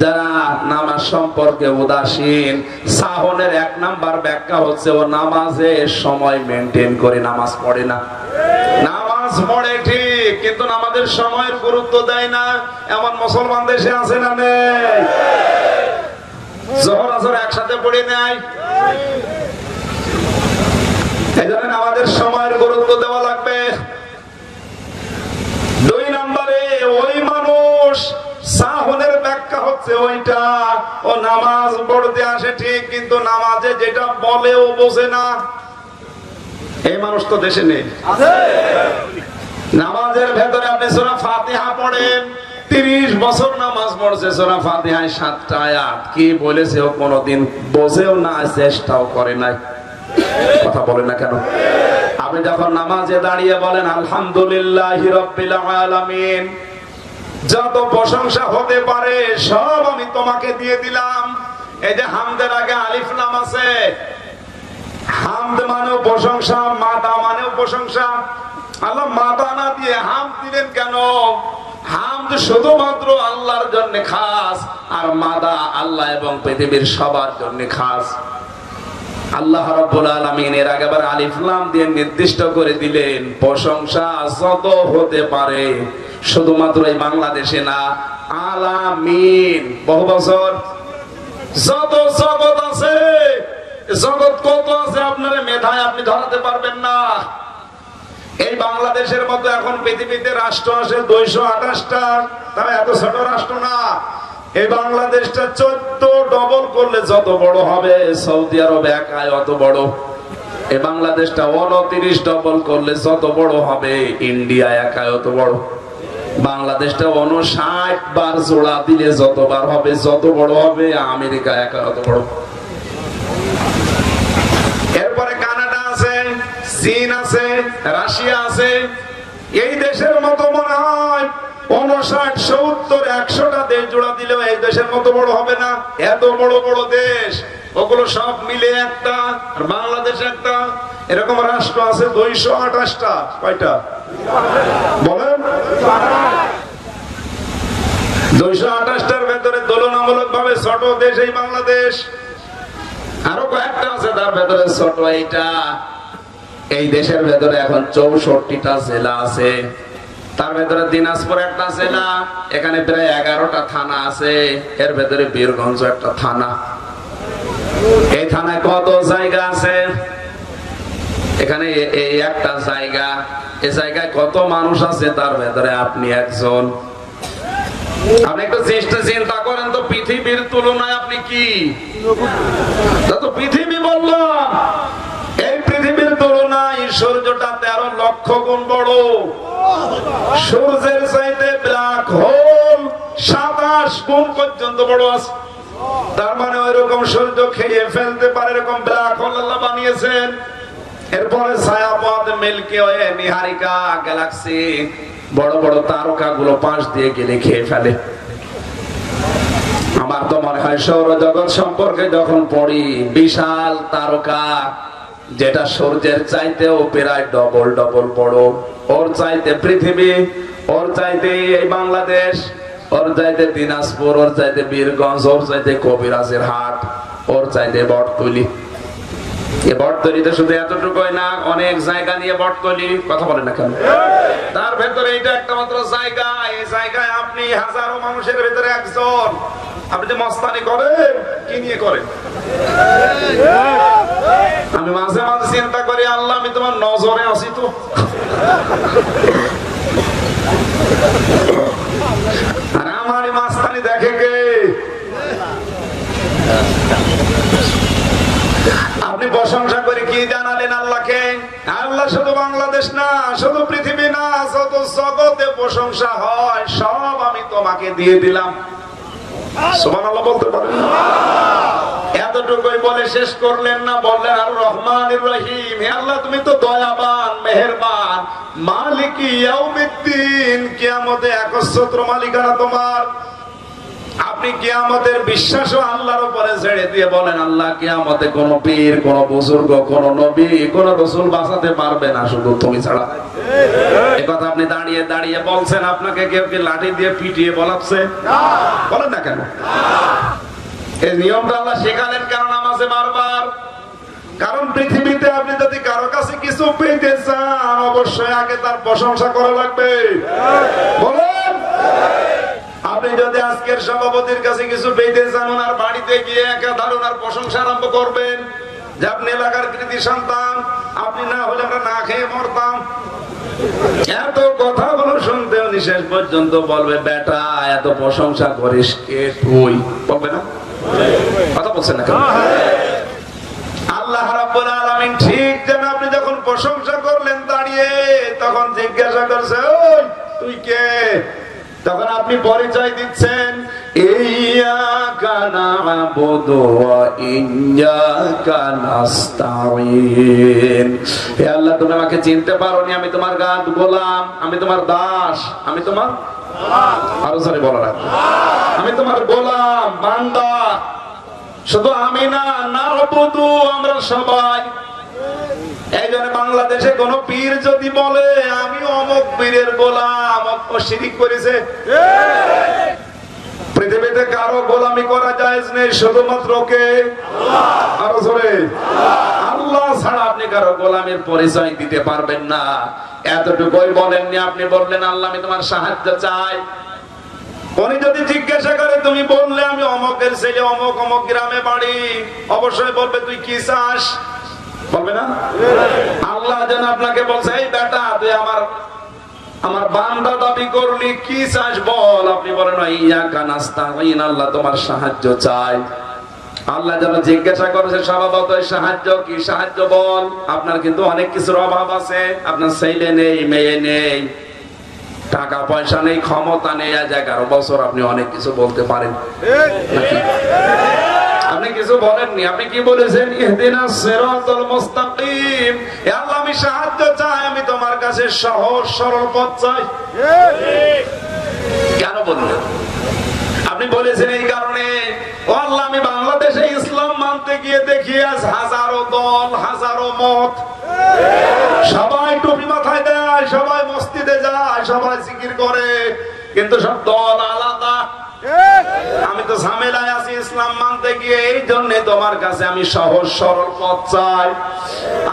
যারা নামাজ সম্পর্কে উদাসীন। সাহনের 1 নাম্বার ব্যাখ্যা হচ্ছে ও নামাজের সময় মেনটেন করে নামাজ পড়ে না। নামাজ পড়ে ঠিক, কিন্তু নামাজের সময়ের গুরুত্ব দেয় না। এমন মুসলমান দেশে আছে না নেই? জোহর আসর একসাথে পড়ে নেয়। এই জন্য আমাদের সময়ের গুরুত্ব দেওয়া লাগবে। 2 নম্বরে ওই মানুষ, সাহনের ব্যাখ্যা হচ্ছে ওইটা, ও নামাজ পড়তে আসে ঠিক, কিন্তু নামাজে যেটা বলে ও বোঝে না। এই মানুষ তো দেশে নেই। নামাজের ভেতরে আপনি সূরা ফাতিহা পড়েন, 30 বছর নামাজ পড়ছে, সূরা ফাতিহায় 7টা আয়াত কি বলেছে ও কোনোদিন বোঝেও না, চেষ্টাও করে নাই। কথা বলে না কেন? আপনি যখন নামাজে দাঁড়িয়ে বলেন আলহামদুলিল্লাহি রাব্বিল আলামিন, যত প্রশংসা হতে পারে সব আমি তোমাকে দিয়ে দিলাম। এই যে হামদের আগে আলিফ লাম আছে, হামদ মানেও প্রশংসা, মাদা মানেও প্রশংসা। আল্লাহ মাদা না দিয়ে হামদ দিলেন কেন? হামদ শুধুমাত্র আল্লাহর জন্য খাস, আর মাদা আল্লাহ এবং পৃথিবীর সবার জন্য খাস। আল্লাহ রাব্বুল আলামিন এর আগে আবার আলিফ লাম দিয়ে নির্দিষ্ট করে দিলেন প্রশংসা যত হতে পারে, শুধুমাত্র এই বাংলাদেশে না, আলামিন বহু বছর যত জগৎ আছে, জগৎ কত আছে আপনার মেধায় আপনি ধরাতে পারবেন না। এই বাংলাদেশের মতো এখন পৃথিবীতে রাষ্ট্র আছে 228টা, তবে এত ছোট রাষ্ট্র না। এই বাংলাদেশটা 14 ডবল করলে যত বড় হবে, সৌদি আরব একাই অত বড়। এই বাংলাদেশটা 29 ডবল করলে যত বড় হবে, ইন্ডিয়া একাই অত বড়। বাংলাদেশটা 59 বার জোড়া দিলে যতবার হবে, যত বড় হবে, আমেরিকা একা অত বড়। এরপরে কানাডা আছে, চীন আছে, রাশিয়া আছে। এই দেশের মতো মনে হয় 59, 70, 100টা দেশ জোড়া দিলেও এই দেশের মতো বড় হবে না। এত বড় বড় দেশ, ওগুলো সব মিলে একটা, আর বাংলাদেশ একটা। এরকম রাষ্ট্র আছে 228টা। কয়টা বলেন? 228টার ভেতরে তুলনামূলক ভাবে ছোট দেশ এই বাংলাদেশ। আরো কয়েকটা আছে তার ভেতরে ছোট এইটা। এই দেশের ভেতরে এখন 64টা জেলা আছে। তার ভেতরে দিনাজপুর একটা জেলা, এখানে প্রায় 11টা থানা আছে। এর ভেতরে বীরগঞ্জ একটা থানা। এই থানায় কত জায়গা আছে? এখানে এই একটা জায়গা। এই জায়গায় কত মানুষ আছে? তার ভেতরে আপনি একজন। আপনি একটু চিন্তা করেন তো, পৃথিবীর তুলনায় আপনি কি? তো পৃথিবী বললাম, এই পৃথিবীর তুলনায় সূর্যটা 13 লক্ষ গুণ বড়। সূর্যের চাইতে ব্ল্যাক হোল 27 গুণ পর্যন্ত বড় আছে। তার মানে ওই রকম সূর্য খেয়ে ফেলতে পারে এরকম ব্ল্যাক হোল আল্লাহ বানিয়েছেন। এরপরে ছায়াপথ, মিল্কি ওয়ে, নিহারিকা, গ্যালাক্সি, বড় বড় তারকা গুলো পাশ দিয়ে গেলে খেয়ে ফেলে। আমার তো মনে হয় সৌরজগৎ সম্পর্কে যখন পড়ি, বিশাল তারকা যেটা সূর্যের চাইতেও প্রায় ডবল ডবল বড়, ওর চাইতে পৃথিবী, ওর চাইতে এই বাংলাদেশ, ওর চাইতে দিনাজপুর, ওর চাইতে বীরগঞ্জ, ওর চাইতে কবিরাজের হাট, ওর চাইতে বটতলী। এই বটতলীতে শুধু এতটুকুই না, অনেক জায়গা নিয়ে বটতলী। কথা বলেন না কেন? তার ভেতরে এটা একটা মাত্র জায়গা। এই জায়গায় আপনি হাজারো মানুষের ভেতরে একজন। আপনি যে মস্তানি করেন, কি নিয়ে করেন? আমি মাঝে মাঝে চিন্তা করি, আল্লাহ আমি তোমার নজরে আছি তো। আর আমার মাস্তানি দেখে কে? আপনি প্রশংসা করে কি জানালেন আল্লাহকে? আল্লাহ শুধু বাংলা বাংলাদেশ না, শুধু পৃথিবী না, যত জগতে প্রশংসা হয় সব আমি তোমাকে দিয়ে দিলাম। সুবহানাল্লাহ বলতে পারেন? এতটুকুই বলে শেষ করলেন না, বললেন আর রহমানির রহিম, হে আল্লাহ তুমি তো দয়াবান মেহেরবান, মালিকি ইয়াউমিদ্দিন, কিয়ামতে একচ্ছত্র মালিকানা তোমার। আপনি কিয়ামতের বিশ্বাসও আল্লাহর উপরে ছেড়ে দিয়ে বলেন আল্লাহ কিয়ামতে কোন পীর, কোন বুজুর্গ, কোন নবী, কোন রাসূল বাঁচাতে পারবে না, শুধু তুমি ছাড়া। এই কথা আপনি দাঁড়িয়ে দাঁড়িয়ে বলছেন। আপনাকে কেউ কি লাঠি দিয়ে পিটিয়ে বলাচ্ছে? বলেন না কেন? এই নিয়মটা আল্লাহ শেখালেন কেন নামাজে বারবার? কারণ পৃথিবীতে আপনি যদি কারো কাছে কিছু পেতে চান, অবশ্যই আগে তার প্রশংসা করা লাগবে। বলেন, আপনি যদি আজকের সভাপতির কাছে কিছু পেতে চান, ওনার বাড়িতে গিয়ে একাধারে ওনার প্রশংসা আরম্ভ করবেন যে আপনি এলাকার কৃতি সন্তান, আপনি না হলে আমরা না খেয়ে মরতাম। এত কথাগুলো শুনতে উনি শেষ পর্যন্ত বলবে, বেটা এত প্রশংসা করিস কে তুই? বলবে না? কথা বলছেন না? আল্লাহ রাব্বুল আলামিন ঠিক যেন আপনি যখন প্রশংসা করলেন দাঁড়িয়ে, তখন জিজ্ঞাসা করছে ওই তুই কে? তখন আপনি পরিচয় দিচ্ছেন, ইয়্যাকা না'বুদু ওয়া ইয়্যাকা নাস্তাঈন। হে আল্লাহ তুমি আমাকে চিনতে পারোনি, আমি তোমার গোলাম, আমি তোমার দাস, আমি তোমার আরো জোরে বলো না, আমি তোমার গোলাম বান্দা। শুধু আমি না, না'বুদু আমরা সবাই। এই জন্য বাংলাদেশে কোন পীর যদি বলে আমি অমুক পীরের গোলাম, ও শিরিক করেছে। পৃথিবীতে কারো গোলামি করা জায়েজ নেই, শুধুমাত্র কে? আরো জোরে, আল্লাহ ছাড়া আপনি কারো গোলামের পরিচয় দিতে পারবেন না। এতটুকুই বলেননি, আপনি বললেন আল্লাহ আমি তোমার সাহায্য চাই। উনি যদি জিজ্ঞাসা করে তুমি বললে আমি অমুকের ছেলে, অমুক অমুক গ্রামে বাড়ি, অবশ্যই বলবে তুই কি চাস? বলবে না? আল্লাহ যেন আপনাকে বলছে, এই বেটা তুই আমার বান্দা দাবি করলি, কি চাস বল? আপনি বলেন ইয়্যাকা নাস্তাঈন, আল্লাহ তোমার সাহায্য চাই। আল্লাহ যেন জিজ্ঞাসা করেছে স্বভাবত সাহায্য কি? সাহায্য বল। আপনার কিন্তু অনেক কিছুর অভাব আছে, আপনার ছেলে নেই, মেয়ে নেই, টাকা পয়সা নেই, ক্ষমতা নেই, আজ 11 বছর আপনি অনেক কিছু বলতে পারেন নাকি? আপনি কিছু বলেননি, আপনি কি বলেছেন? ইহদিনাস সিরাতাল মুস্তাকিম, হে আল্লাহ আমি সাহায্য চাই, আমি তোমার কাছে সহজ সরল পথ চাই। কেন বললেন? আপনি বলেছেন এই কারণে, ও আল্লাহ আমি বাংলাদেশে ইসলাম মানতে গিয়ে দেখি আজ হাজারো দল, হাজারো মত, সবাই টুপি মাথায় দেয়, সবাই মসজিদে যায়, সবাই জিকির করে, কিন্তু সব দল আলাদা। আমি তো ঝামেলায় আছি ইসলাম মানতে গিয়ে, এই জন্য তোমার কাছে আমি সহজ সরল পথ চাই।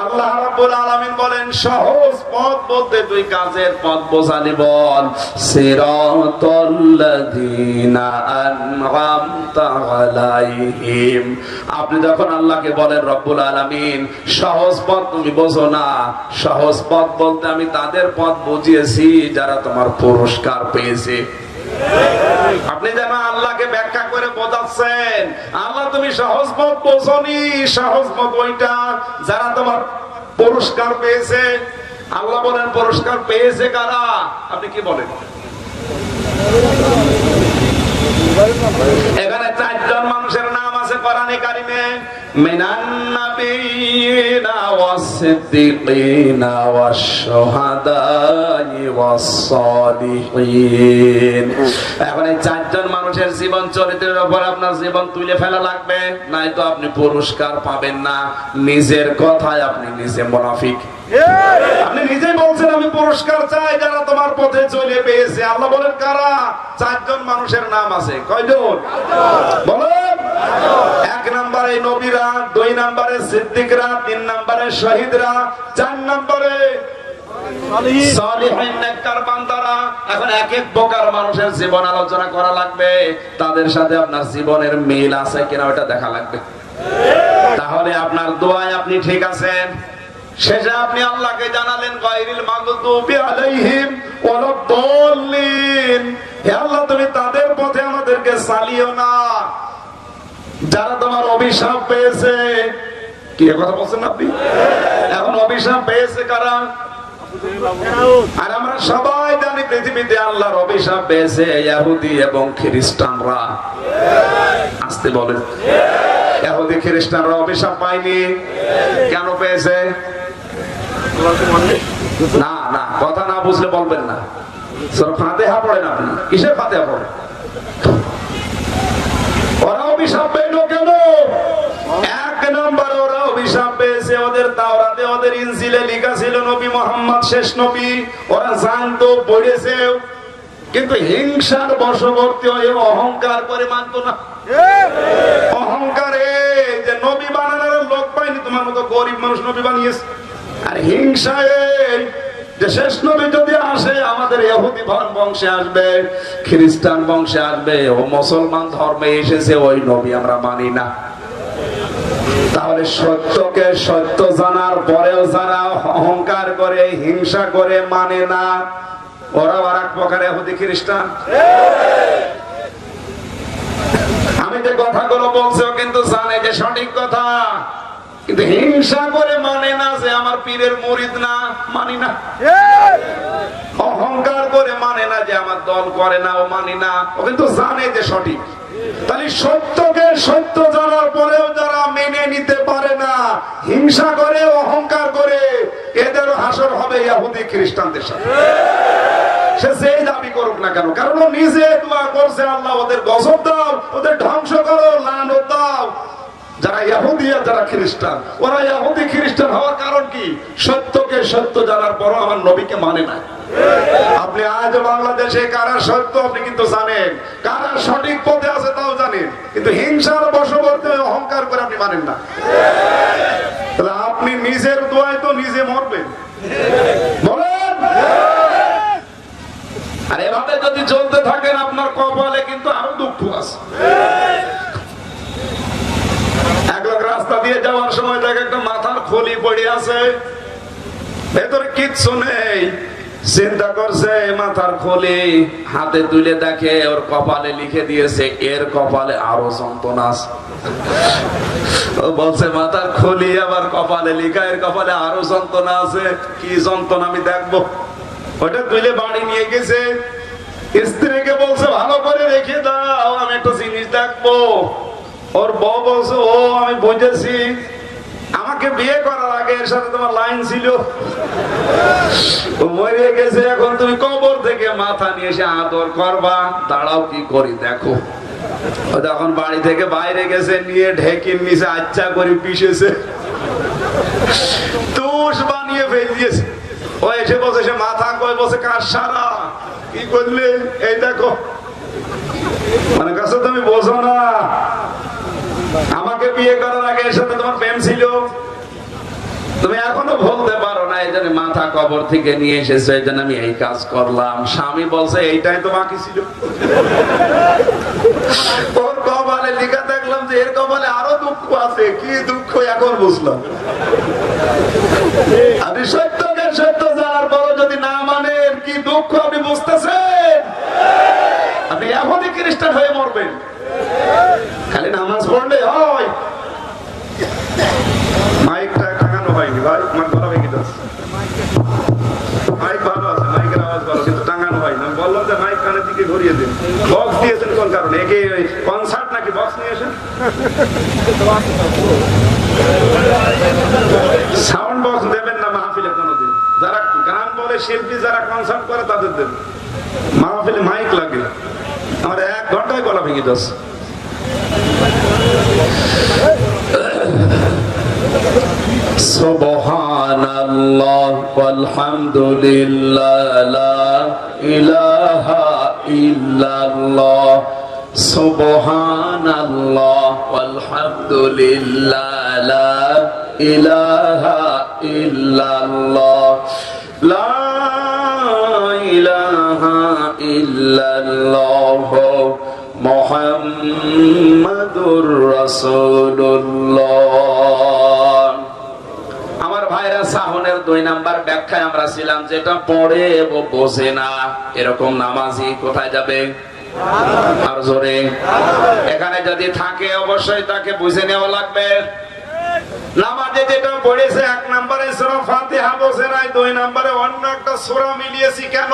আল্লাহ রাব্বুল আলামিন বলেন সহজ পথ বলতে তুই কাজের পথ বোঝালি বল। সিরাতাল্লাযীনা আন'আমতা আলাইহিম। আপনি যখন আল্লাহকে বলেন রব্বুল আলামিন সহজ পথ তুমি বোঝো না, সহজ পথ বলতে আমি তাদের পথ বুঝিয়েছি যারা তোমার পুরস্কার পেয়েছে। আপনি যেন আল্লাহকে ব্যাখ্যা করে বোঝাচ্ছেন, আল্লাহ তুমি সহজ পথ বোঝনি, সহজ পথ ওইটা যারা তোমার পুরস্কার পেয়েছে। আল্লাহ বলেন পুরস্কার পেয়েছে কারা? আপনি কি বলেন? এখানে 4 জন মানুষের নাম আছে কোরআনে কারিমে, মিনান নাবিয়িনা ওয়াস সিদ্দিকিনা ওয়াশ শুহাদাই ওয়াস সালিহিন। এখন এই 4 জন মানুষের জীবন চরিত্রের উপর আপনার জীবন তুলে ফেলা লাগবে, নাই তো আপনি পুরস্কার পাবেন না। নিজের কথায় আপনি নিজে মুনাফিক। আপনি নিজেই বলছেন আমি পুরস্কার চাই যারা তোমার পথে চলে পেয়েছে। আল্লাহ বলেন কারা? 4 জন মানুষের নাম আছে। কয়জন বলেন? 1 নম্বরে নবীরা, 2 নম্বরে সিদ্দিকরা, 3 নম্বরে শহীদরা, 4 নম্বরে সালিহিন নেককার বান্দারা। এখন এক এক প্রকার মানুষের জীবন আলোচনা করা লাগবে, তাদের সাথে আপনার জীবনের মিল আছে কিনা ওটা দেখা লাগবে। তাহলে আপনার দোয়ায় আপনি ঠিক আছেন। শেষে আপনি আল্লাহকে জানালেন গায়রিল মাগদুবি আলাইহিম ওয়ালাদ-দাল্লিন। হে আল্লাহ তুমি তাদের পথে আমাদেরকে চালিও না যারা তোমার অভিশাপ পেয়েছে। কি কথা বলছেন আপনি? এখন অভিশাপ পেয়েছে কারা? আর আমরা সবাই জানি পৃথিবীতে আল্লাহর অভিশাপ পেয়েছে ইহুদি এবং খ্রিস্টানরা। আসতে বলেন, ইহুদি খ্রিস্টানরা অভিশাপ পায়নি, কেন পেয়েছে? না না, কথা না বুঝলে বলবেন না। সূরা ফাতিহা পড়েন আপনি, কিসের ফাতিহা পড়েন? ওরা অভিশাপ পেল কেন? এক নম্বর, ওরা অভিশাপ পেয়েছে, ওদের তাওরাতে ওদের ইনজিলে লেখা ছিল নবী মুহাম্মদ শেষ নবী। ওরা জানতো, পড়েছে, কিন্তু হিংসার বশবর্তী হয়ে অহংকার করে মানতো না। অহংকারে যে নবী বানানোর লোক পাইনি, তোমার মতো গরিব মানুষ নবী বানিয়েছে। আর হিংসায় যে শেষ নবী যদি আসে, আমাদের ইহুদি বংশে আসবে, খ্রিস্টান বংশে আসবে, ও মুসলমান ধর্মে এসেছে, ওই নবী আমরা মানি না। তাহলে সত্যকে সত্য জানার পরেও যারা অহংকার করে, হিংসা করে, মানে না, ওরা আর এক প্রকার ইহুদি খ্রিস্টান। আমি যে কথাগুলো বলছি কিন্তু জানে যে সঠিক কথা, কিন্তু হিংসা করে মানে না যে আমার পীরের মুরিদ না, মানি না। অহংকার করে মানে না যে আমার দল করে না, ও মানি না, ও কিন্তু জানে যে সঠিক। তাহলে সত্যকে সত্য জানার পরেও যারা মেনে নিতে পারে না, হিংসা করে, অহংকার করে, এদেরও হাসর হবে ইহুদি খ্রিস্টানদের সাথে। সে যেই দাবি করুক না কেন, কারণ ও নিজে দোয়া করছে, আল্লাহ ওদের গজব দাও, ওদের ধ্বংস করো, লানত দাও। যারা ইহুদি আর যারা খ্রিস্টান, ওরা ইহুদি খ্রিস্টান হওয়ার কারণ কি? সত্যকে সত্য জানার পরও আমার নবীকে মানে না। আপনি আজ বাংলাদেশে কারা সত্য আপনি কিন্তু জানেন, কারা সঠিক পথে আছে তাও জানেন, কিন্তু হিংসার বশবর্তী অহংকার করে আপনি মানেন না। তাহলে আপনি নিজের দোয়ায় তো নিজে মরবেন, বলেন। আর এভাবে যদি চলতে থাকেন, আপনার কপালে কিন্তু আরো দুঃখ আছে। এক লোক রাস্তা দিয়ে যাওয়ার সময় দেখে একটা মাথার খলি পড়ে আছে, ভেতরে কিচ্ছু নেই। চিন্তা করছে মাথার খলি, হাতে তুলে দেখে ওর কপালে লিখে দিয়েছে, এর কপালে আরো যন্ত্রণা আছে। ও বলছে মাথার খলি আবার কপালে লিখা, এর কপালে আরো যন্ত্রণা আছে, কি যন্ত্রণা আমি দেখবো। ওটা তুলে বাড়ি নিয়ে গেছে, স্ত্রীকে বলছে ভালো করে রেখে দাও, আমি একটা জিনিস দেখবো। ওর বউ বলছে, ও আমি বুঝেছি, আমাকে বিয়ে করার আগে এর সাথে তোমার লাইন ছিল, মরে গেছে, এখন তুমি কবর থেকে মাথা নিয়ে এসে আদর করবা, দাঁড়াও কি করি দেখো। ও যখন বাড়ি থেকে বাইরে গেছে, নিয়ে ঢেকির নিচে আচ্ছা করে পিষেছে, তুষ বানিয়ে ফেলে দিয়েছে। ও এসে বসে, সে মাথা কই বসে, কার সারা কি করলে, এই দেখো। মানে কাছে তুমি বোঝো না, আমাকে বিয়ে করার আগে এর সাথে তোমার প্রেম ছিল, তুমি এখনো বলতে পারো না, এই জন্য মাথা কবর থেকে নিয়ে এসেছো, এই জন্য আমি এই কাজ করলাম। স্বামী বলছে এইটাই তো বাকি ছিল। ওর কপালে লেখা দেখলাম যে এর কপালে আরো দুঃখ আছে, কি দুঃখ এখন বুঝলাম। আপনি সত্যকে সত্য জানার পর যদি না মানেন, কি দুঃখ আপনি বুঝতেছেন? আপনি ইহুদি খ্রিস্টান হয়ে মরবেন। খালি নামাজ পড়লে হয়? মাইকটা টাঙানো হয়নি ভাই, আমার গলা ভেঙে যাচ্ছে। মাইক ভালো আছে, মাইকের আওয়াজ ভালো, কিন্তু টাঙানো হয় না। বললাম যে মাইক কানের দিকে ঘুরিয়ে দিন। বক্স দিয়েছেন কোন কারণে? একে কনসার্ট নাকি বক্স নিয়ে আসেন? সাউন্ড বক্স দেবেন না মাহফিলে কোনোদিন। যারা গান বলে, শিল্পী যারা কনসার্ট করে তাদের দেন, মাহফিলে মাইক লাগে। আমার 1 ঘন্টায় গলা ভেঙে যাচ্ছে। সুবহানাল্লাহ ওয়ালহামদুলিল্লাহ লা ইলাহা ইল্লাল্লাহ। সুবহানাল্লাহ ওয়ালহামদুলিল্লাহ লা ইলাহা ইল্লাল্লাহ। লা ইলাহা ইল্লাল্লাহ মুহাম্মাদুর রাসূলুল্লাহ। আমার ভাইরা, সাহনের 2 নাম্বার ব্যাখ্যায় আমরা ছিলাম, যেটা পড়ে ও বোঝে না এরকম নামাজি কোথায় যাবে? আর জোরে। এখানে যদি থাকে অবশ্যই তাকে বুঝে নেওয়া লাগবে। নামাজে যেটা পড়েছে 1 নম্বরে সূরা ফাতিহা বসে নাই, 2 নম্বরে অন্য একটা সূরা মিলিয়েছি কেন?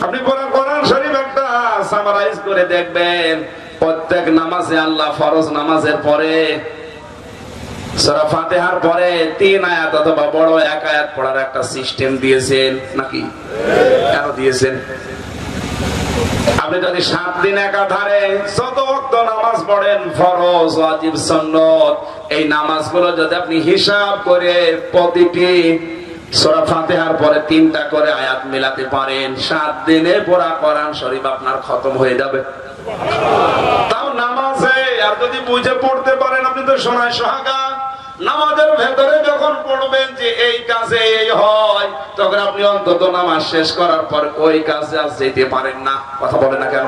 আপনি পুরো কোরআন শরীফ একটা সামারাইজ করে দেখবেন, প্রত্যেক নামাজে আল্লাহ ফরজ নামাজের পরে সূরা ফাতিহার পরে 3 আয়াত অথবা বড় 1 আয়াত পড়ার একটা সিস্টেম দিয়েছেন নাকি? কেন দিয়েছেন? আপনি যদি 7 দিন একাধারে যত ওয়াক্ত নামাজ পড়েন, ফরজ, ওয়াজিব, সুন্নত, এই নামাজগুলো যদি আপনি হিসাব করে প্রতিটি সূরা ফাতিহার পরে 3টা করে আয়াত মিলাতে পারেন, 7 দিনে পুরা কোরআন শরীফ আপনার খতম হয়ে যাবে। তাও নামাজে আর যদি বুঝে পড়তে পারেন, আপনি তো শোনায় সোহাগা। নামাজের ভেতরে যখন পড়বেন যে এই কাজে এই হয়, তখন আপনি অন্তত নামাজ শেষ করার পর ওই কাজে আর যেতে পারেন না। কথা বলে না কেন?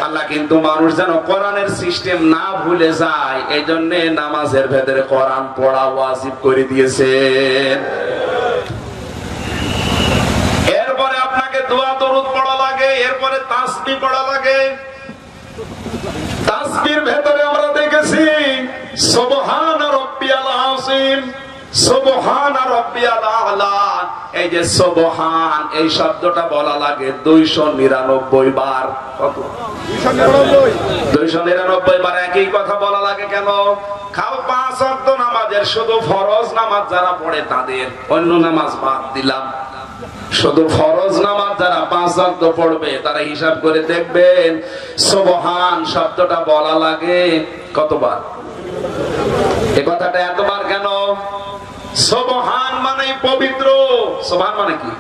আল্লাহ কিন্তু মানুষ যেন কোরআনের সিস্টেম না ভুলে যায়, এই জন্য নামাজের ভেতরে কোরআন পড়া ওয়াজিব করে দিয়েছেন। এরপরে আপনাকে দোয়া দরুদ পড়া লাগে, এরপরে তাসবিহ পড়া লাগে। তাসবিহর ভেতরে আমরা দেখেছি সুবহান রাব্বিয়াল আযীম, সুবহান রাব্বিয়াল আ'লা। এই যে সুবহান, এই শব্দটা বলা লাগে 299 বার। কত? 299 বার একই কথা বলা লাগে কেন? খাও 5 ওয়াক্ত নামাজের শুধু ফরজ নামাজ যারা পড়ে তাদের, অন্য নামাজ বাদ দিলাম, শুধু ফরজ নামাজ যারা 5 ওয়াক্ত পড়বে তারা হিসাব করে দেখবেন সুবহান শব্দটা বলা লাগে কতবার। এই কথাটা এতবার কেন? সুবহান মানে পবিত্র। সুবহান মানে কি?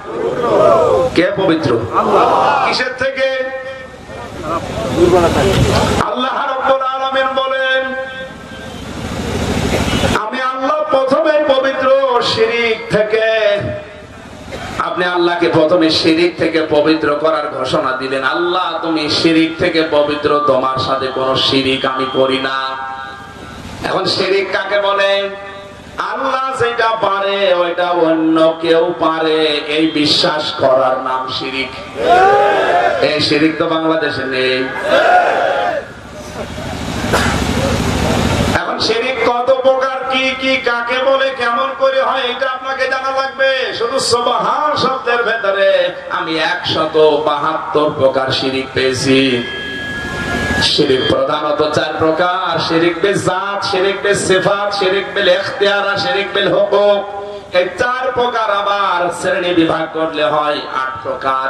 কে পবিত্র? আল্লাহ। কিসের থেকে? আল্লাহ রাব্বুল আলামিন বলেন, আমি আল্লাহ প্রথমে পবিত্র শিরিক থেকে। আপনি আল্লাহকে প্রথমে শিরিক থেকে পবিত্র করার ঘোষণা দিলেন। আল্লাহ তুমি শিরিক থেকে পবিত্র, তোমার সাথে কোনো শিরিক আমি করি না। এখন শিরিক কাকে বলে? আল্লাহ যেটা পারে ওইটা অন্য কেউ পারে, এই বিশ্বাস করার নাম শিরিক। এই শিরিক তো বাংলাদেশে নেই। এখন শিরিক কত প্রকার, কি কি, কাকে বলে, কেমন করে হয়, এটা আপনাকে জানা লাগবে। শুধু সুবহান শব্দের ভেতরে আমি 172 প্রকার শিরিক পেয়েছি। শিরিক প্রধানত 4 প্রকার: শিরিক বিল জাত, শিরিক বিল সিফাত, শিরিক বিল ইখতিয়ার, শিরিক বিল হুকুক। এই 4 প্রকার আবার শ্রেণী বিভাগ করলে হয় 8 প্রকার।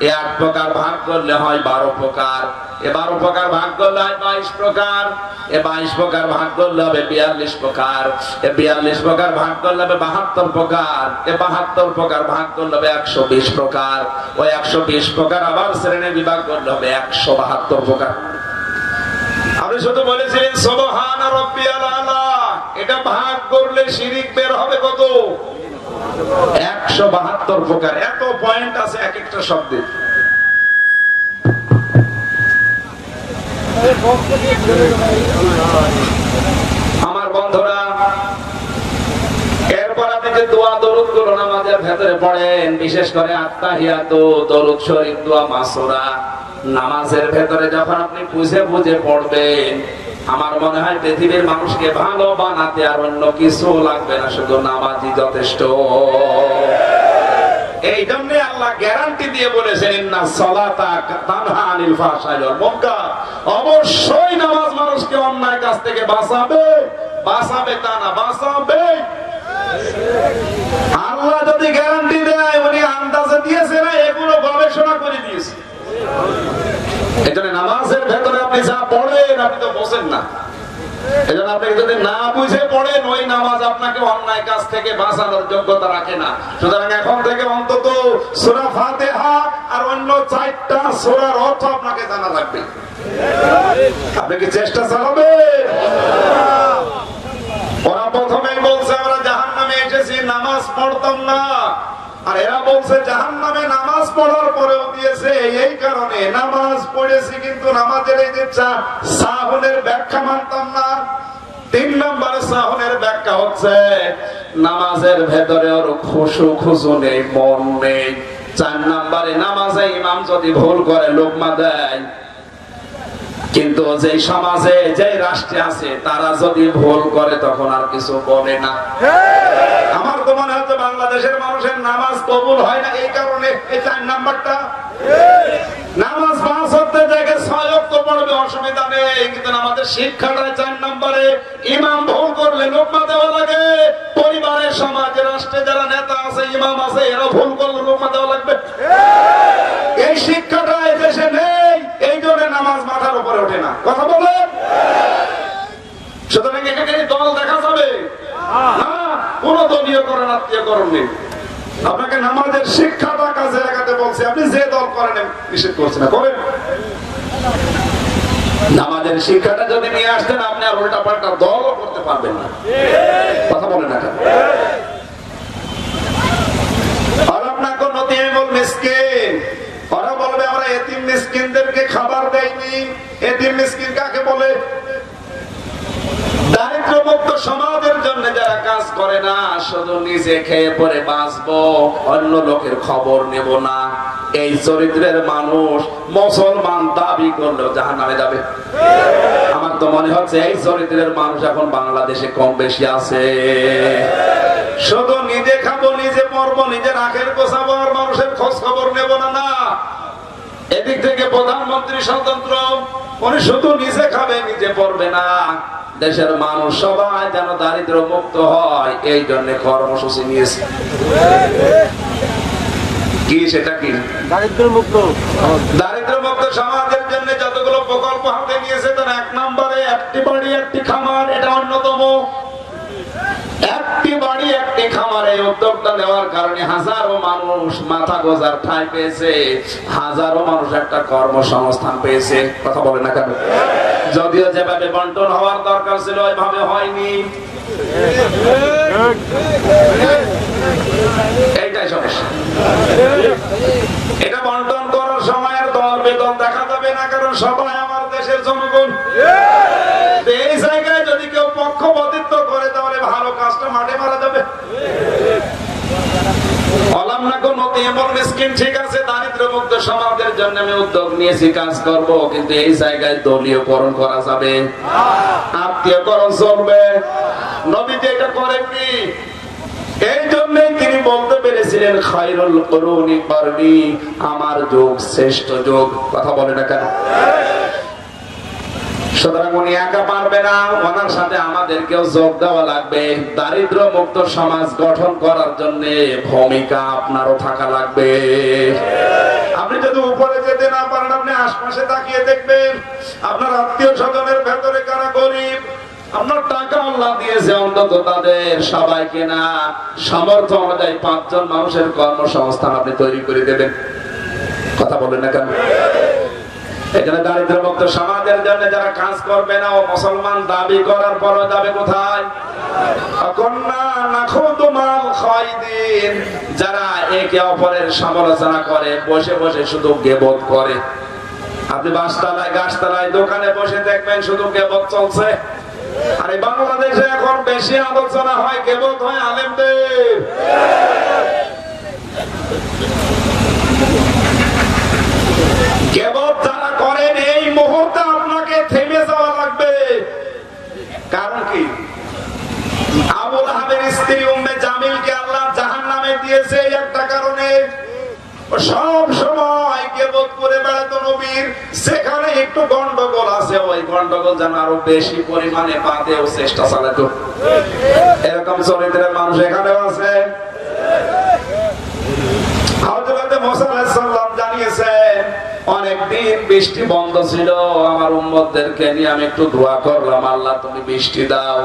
এই 8 প্রকার ভাগ করলে হয় 12 প্রকার। এই 12 প্রকার ভাগ করলে হয় 22 প্রকার। এই 22 প্রকার ভাগ করলে হবে 42 প্রকার। এই 42 প্রকার ভাগ করলে হবে 72 প্রকার। এই 72 প্রকার ভাগ করলে হবে 120 প্রকার। ওই 120 প্রকার আবার শ্রেণী বিভাগ করলে হবে 172 প্রকার। আপনি শুধু বলেছিলেন সুবহান রাব্বিয়াল আ'লা, এটা ভাগ করলে শিরিক বের হবে কত? 172 প্রকার। এত পয়েন্ট আছে এক একটা শব্দে। আমার বন্ধুরা, এরপর আপনি যে দোয়া দরুদ গুলো নামাজের ভেতরে পড়েন, বিশেষ করে আত্তাহিয়াতু, দরুদ শরীফ, দোয়া মাসুরা, নামাজের ভেতরে যখন আপনি বুঝে বুঝে পড়বেন, আমার মনে হয় পৃথিবীর মানুষকে ভালো বানাতে আর অন্য কিছু লাগবে না, শুধু নামাজই যথেষ্ট। এই জন্য আল্লাহ গ্যারান্টি দিয়ে বলেছেন, ইন্নাস সালাতা তানহা আনিল ফাহশাই ওয়াল মুনকার। অবশ্যই নামাজ মানুষকে অন্যায় কাজ থেকে বাঁচাবে। বাঁচাবে তা না, বাঁচাবে। আল্লাহ যদি গ্যারান্টি দেয়, উনি আন্দাজে দিয়েছে না, এগুলো গবেষণা করে দিয়েছে। এজন্য নামাজের ভেতরে আপনি যা পড়েন আপনি তো বোঝেন না। এজন্য আপনি যদি না বুঝে পড়েন, ওই নামাজ আপনাকে অন্যায় কাজ থেকে বাঁচানোর যোগ্যতা রাখে না। সুতরাং এখন থেকে অন্তত সূরা ফাতিহা আর অন্য 4টা সূরার অর্থ আপনাকে জানা লাগবে। আপনি কি চেষ্টা চালাবেন? ওরা প্রথমেই বলছে আমরা জাহান্নামে এসেছি, নামাজ পড়তাম না। আর এরা বলছে জাহান্নামে নামাজ পড়ার পরেও দিয়েছে, এই কারণে নামাজ পড়েছি কিন্তু নামাজের এই যে সাহুনের ব্যাখ্যা মানতাম না। 3 নম্বরে সাহুনের ব্যাখ্যা হচ্ছে নামাজের ভেতরে ওর খুশু খুশু নেই, মন নেই। 4 নম্বরে নামাজে ইমাম যদি ভুল করে, লোকমা দেয়, কিন্তু যে সমাজে যে রাষ্ট্রে আছে তারা যদি ভুল করে তখন আর কিছু বলে না। আমার তো মনে হচ্ছে বাংলাদেশের মানুষের নামাজ কবুল হয় না এই কারণে এই 4 নাম্বারটা। নামাজ 5 ওয়াক্ত জায়গায় 6 ওয়াক্ত পড়বে অসুবিধা নেই, কিন্তু আমাদের শিক্ষাটা 4 নম্বরে। ইমাম ভুল করলে লোকমা দেওয়া লাগে। পরিবারের সমাজে রাষ্ট্রে যারা নেতা আছে ইমাম আছে এরা ভুল করলে লোকমা দেওয়া লাগবে। এই শিক্ষাটা এই দেশে নেই, এই জন্য নামাজ মাথার উপরে ওঠে না। কথা বলেন। সুতরাং এখানে দল দেখা যাবে না, কোন দলীয়করণ আত্মীয়করণ নেই। আপনাকে নামাজের শিক্ষাটা কাজে লাগাতে বলছে, আপনি যে দল করেন নিষেধ করছে না, করেন। নামাজের শিক্ষাটা যদি নিয়ে আসতেন আপনি আর উল্টা পাল্টা দলও করতে পারবেন না। কথা বলেন না কেন? আর আপনাকে নতিমুল মিসকিন, ওরা বলবে আমরা এতিম মিসকিনদেরকে খাবার দেয়নি। এতিম মিসকিন কাকে বলে? দারিদ্র্যমুক্ত সমাজের জন্য যারা কাজ করে না, শুধু নিজে খেয়ে পরে বাঁচবো, অন্য লোকের খবর নেব না, এই চরিত্রের মানুষ মুসলমান দাবি করলেও জাহান্নামে যাবে। আমার তো মনে হচ্ছে এই চরিত্রের মানুষ এখন বাংলাদেশে কম বেশি আছে। শুধু নিজে খাবো, নিজে পড়বো, নিজের আখের গোছাবো, আর মানুষের খোঁজ খবর নেব না। না, এদিক থেকে প্রধানমন্ত্রী স্বতন্ত্র, উনি শুধু নিজে খাবে নিজে পড়বে না। দেশের মানুষ সবাই যেন দারিদ্র মুক্ত হয় এই জন্য কর্মসূচি নিয়েছে। কি সেটা কি? দারিদ্র মুক্ত সমাজের জন্য যতগুলো প্রকল্প হাতে নিয়েছে তার 1 নম্বরে একটি বাড়ি একটি খামার, এটা অন্যতম। একটি বাড়ি একটি খামার, এই উদ্যোগটা নেওয়ার কারণে হাজারো মানুষ মাথা গোজার ঠাঁই পেয়েছে, হাজারো মানুষ একটা কর্মসংস্থান পেয়েছে। কথা বলে না কেন? যদিও যেভাবে বন্টন হওয়ার দরকার ছিল ওইভাবে হয়নি, এইটাই সমস্যা। এটা বন্টন করার সময় আর দর বেতন দেখা যাবে না, কারণ সবাই আমার দেশের জনগণ। এই জায়গায় যদি কেউ পক্ষপাতিত্ব করে তাহলে ভালো কাজটা মাঠে মারা যাবে। ঠিক আছে, দারিদ্র্যমুক্ত সমাজের জন্য আমি উদ্যোগ নিয়েছি, কাজ করব, কিন্তু এই জায়গায় দলীয়করণ করা যাবে, আত্মীয়করণ চলবে। নবীজি এটা করেননি, এই জন্যই তিনি বলতে পেরেছিলেন খায়রুল কুরুনি করনি, আমার যুগ শ্রেষ্ঠ যুগ। কথা বলে না কেন? সুতরাং উনি একা পারবে না, ওনার সাথে আমাদেরকেও যোগ দেওয়া লাগবে। দারিদ্র মুক্ত সমাজ গঠন করার জন্য ভূমিকা আপনারও থাকা লাগবে। আপনি যদি উপরে যেতে না পারেন, আপনি আশপাশে তাকিয়ে দেখবেন আপনার আত্মীয় স্বজনের ভেতরে কারা গরিব। আপনার টাকা আল্লাহ দিয়েছে, অন্তত তাদের সবাইকে না সামর্থ্য অনুযায়ী 5 জন মানুষের কর্মসংস্থান আপনি তৈরি করে দেবেন। কথা বলেন না কেন? এখানে দারিদ্র মুক্ত সমাজের জন্য যারা কাজ করবে না ও মুসলমান দাবি করার পর যাবে কোথায়? যারা একে অপরের সমালোচনা করে, বসে বসে শুধু গীবত করে। আপনি বাসতলায় গাছতলায় দোকানে বসে দেখবেন শুধু গীবত চলছে। আর এই বাংলাদেশে এখন বেশি আলোচনা হয়, গীবত হয় আলেমদের। গীবত যারা করেন এই মুহূর্তে আপনাকে থেমে যাওয়া লাগবে। কারণ কি? আবু লাহাবের স্ত্রী উম্মে জামিলকে আল্লাহ জাহান্নামে দিয়েছে একটা কারণে। সব সময় গীবত করে বেড়াতো নবীর, সেখানে একটু গন্ডগোল আছে, ওই গন্ডগোল যেন আরো বেশি পরিমাণে বাঁধেও চেষ্টা চালাতো। এরকম চরিত্রের মানুষ এখানেও আছে। হযরত মুসা আলাইহিস সালাম জানিয়েছেন, অনেকদিন বৃষ্টি বন্ধ ছিল, আমার উম্মতদেরকে নিয়ে আমি একটু দোয়া করলাম, আল্লাহ তুমি বৃষ্টি দাও।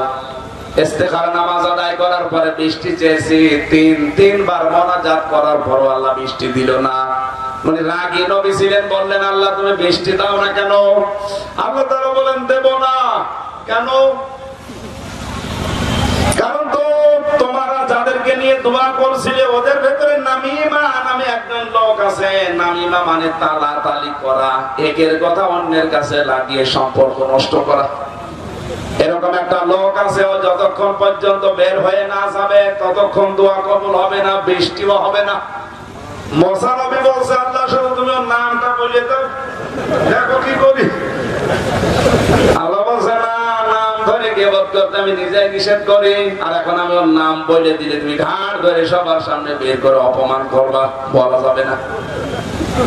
ইস্তেখারা নামাজ আদায় করার পরে বৃষ্টি চেয়েছি, তিনবার মোনাজাত করার পরও আল্লাহ বৃষ্টি দিল না। মানে রাগী নবী ছিলেন, বললেন আল্লাহ তুমি বৃষ্টি দাও না কেন? আল্লাহ তাআলা বলেন দেব না। কেন? কারণ তো তোমরা যাদেরকে নিয়ে দোয়া করছিলে ওদের ভেতরে নামিমা নামে একজন লোক আছে। নামিমা মানে তালাতালি করা, একের কথা অন্যের কাছে লাগিয়ে সম্পর্ক নষ্ট করা। এরকম একটা লোক আছে, ও যতক্ষণ পর্যন্ত বের হয়ে না যাবে ততক্ষণ দোয়া কবুল হবে না, বৃষ্টিও হবে না। মুসা নবী বলছে আল্লাহ শুধু তুমি ওর নামটা বলে দাও, দেখো কি করি। আল্লাহ বলছে না, নাম ধরে গীবত করতে আমি নিজেই নিষেধ করি, আর এখন আমি ওর নাম বলে দিলে তুমি ঘাড় ধরে সবার সামনে বের করে অপমান করবা, বলা যাবে না।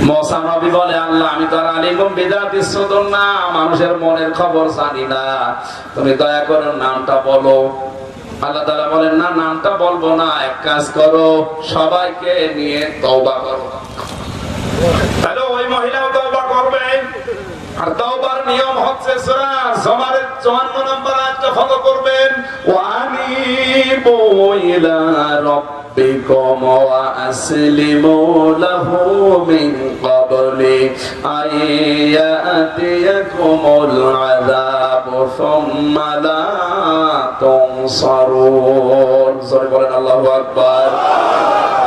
মুসা নবী বলে, আল্লাহ আমি তো আর আলিকুম বিদাতিস সুদুর না, মানুষের মনের খবর জানি না, তুমি দয়া করে নামটা বলো। আল্লাহ তাআলা বলেন, না নামটা বলবো না, এক কাজ করো, সবাইকে নিয়ে তওবা করো। তাহলে ওই মহিলাও তওবা করবে। আর তওবার নিয়ম হচ্ছে সূরা জুমারের 54 নম্বর আয়াতটা ফলো করবেন, ওয়ানিবু ইলা রাব্বিকুম ওয়া আসলিমু লাহু মিন ক্বাবলি আইয়াতিয়াকুমুল আযাবু সুম্মা লা তুনসারুন। জোরে বলেন আল্লাহু আকবার।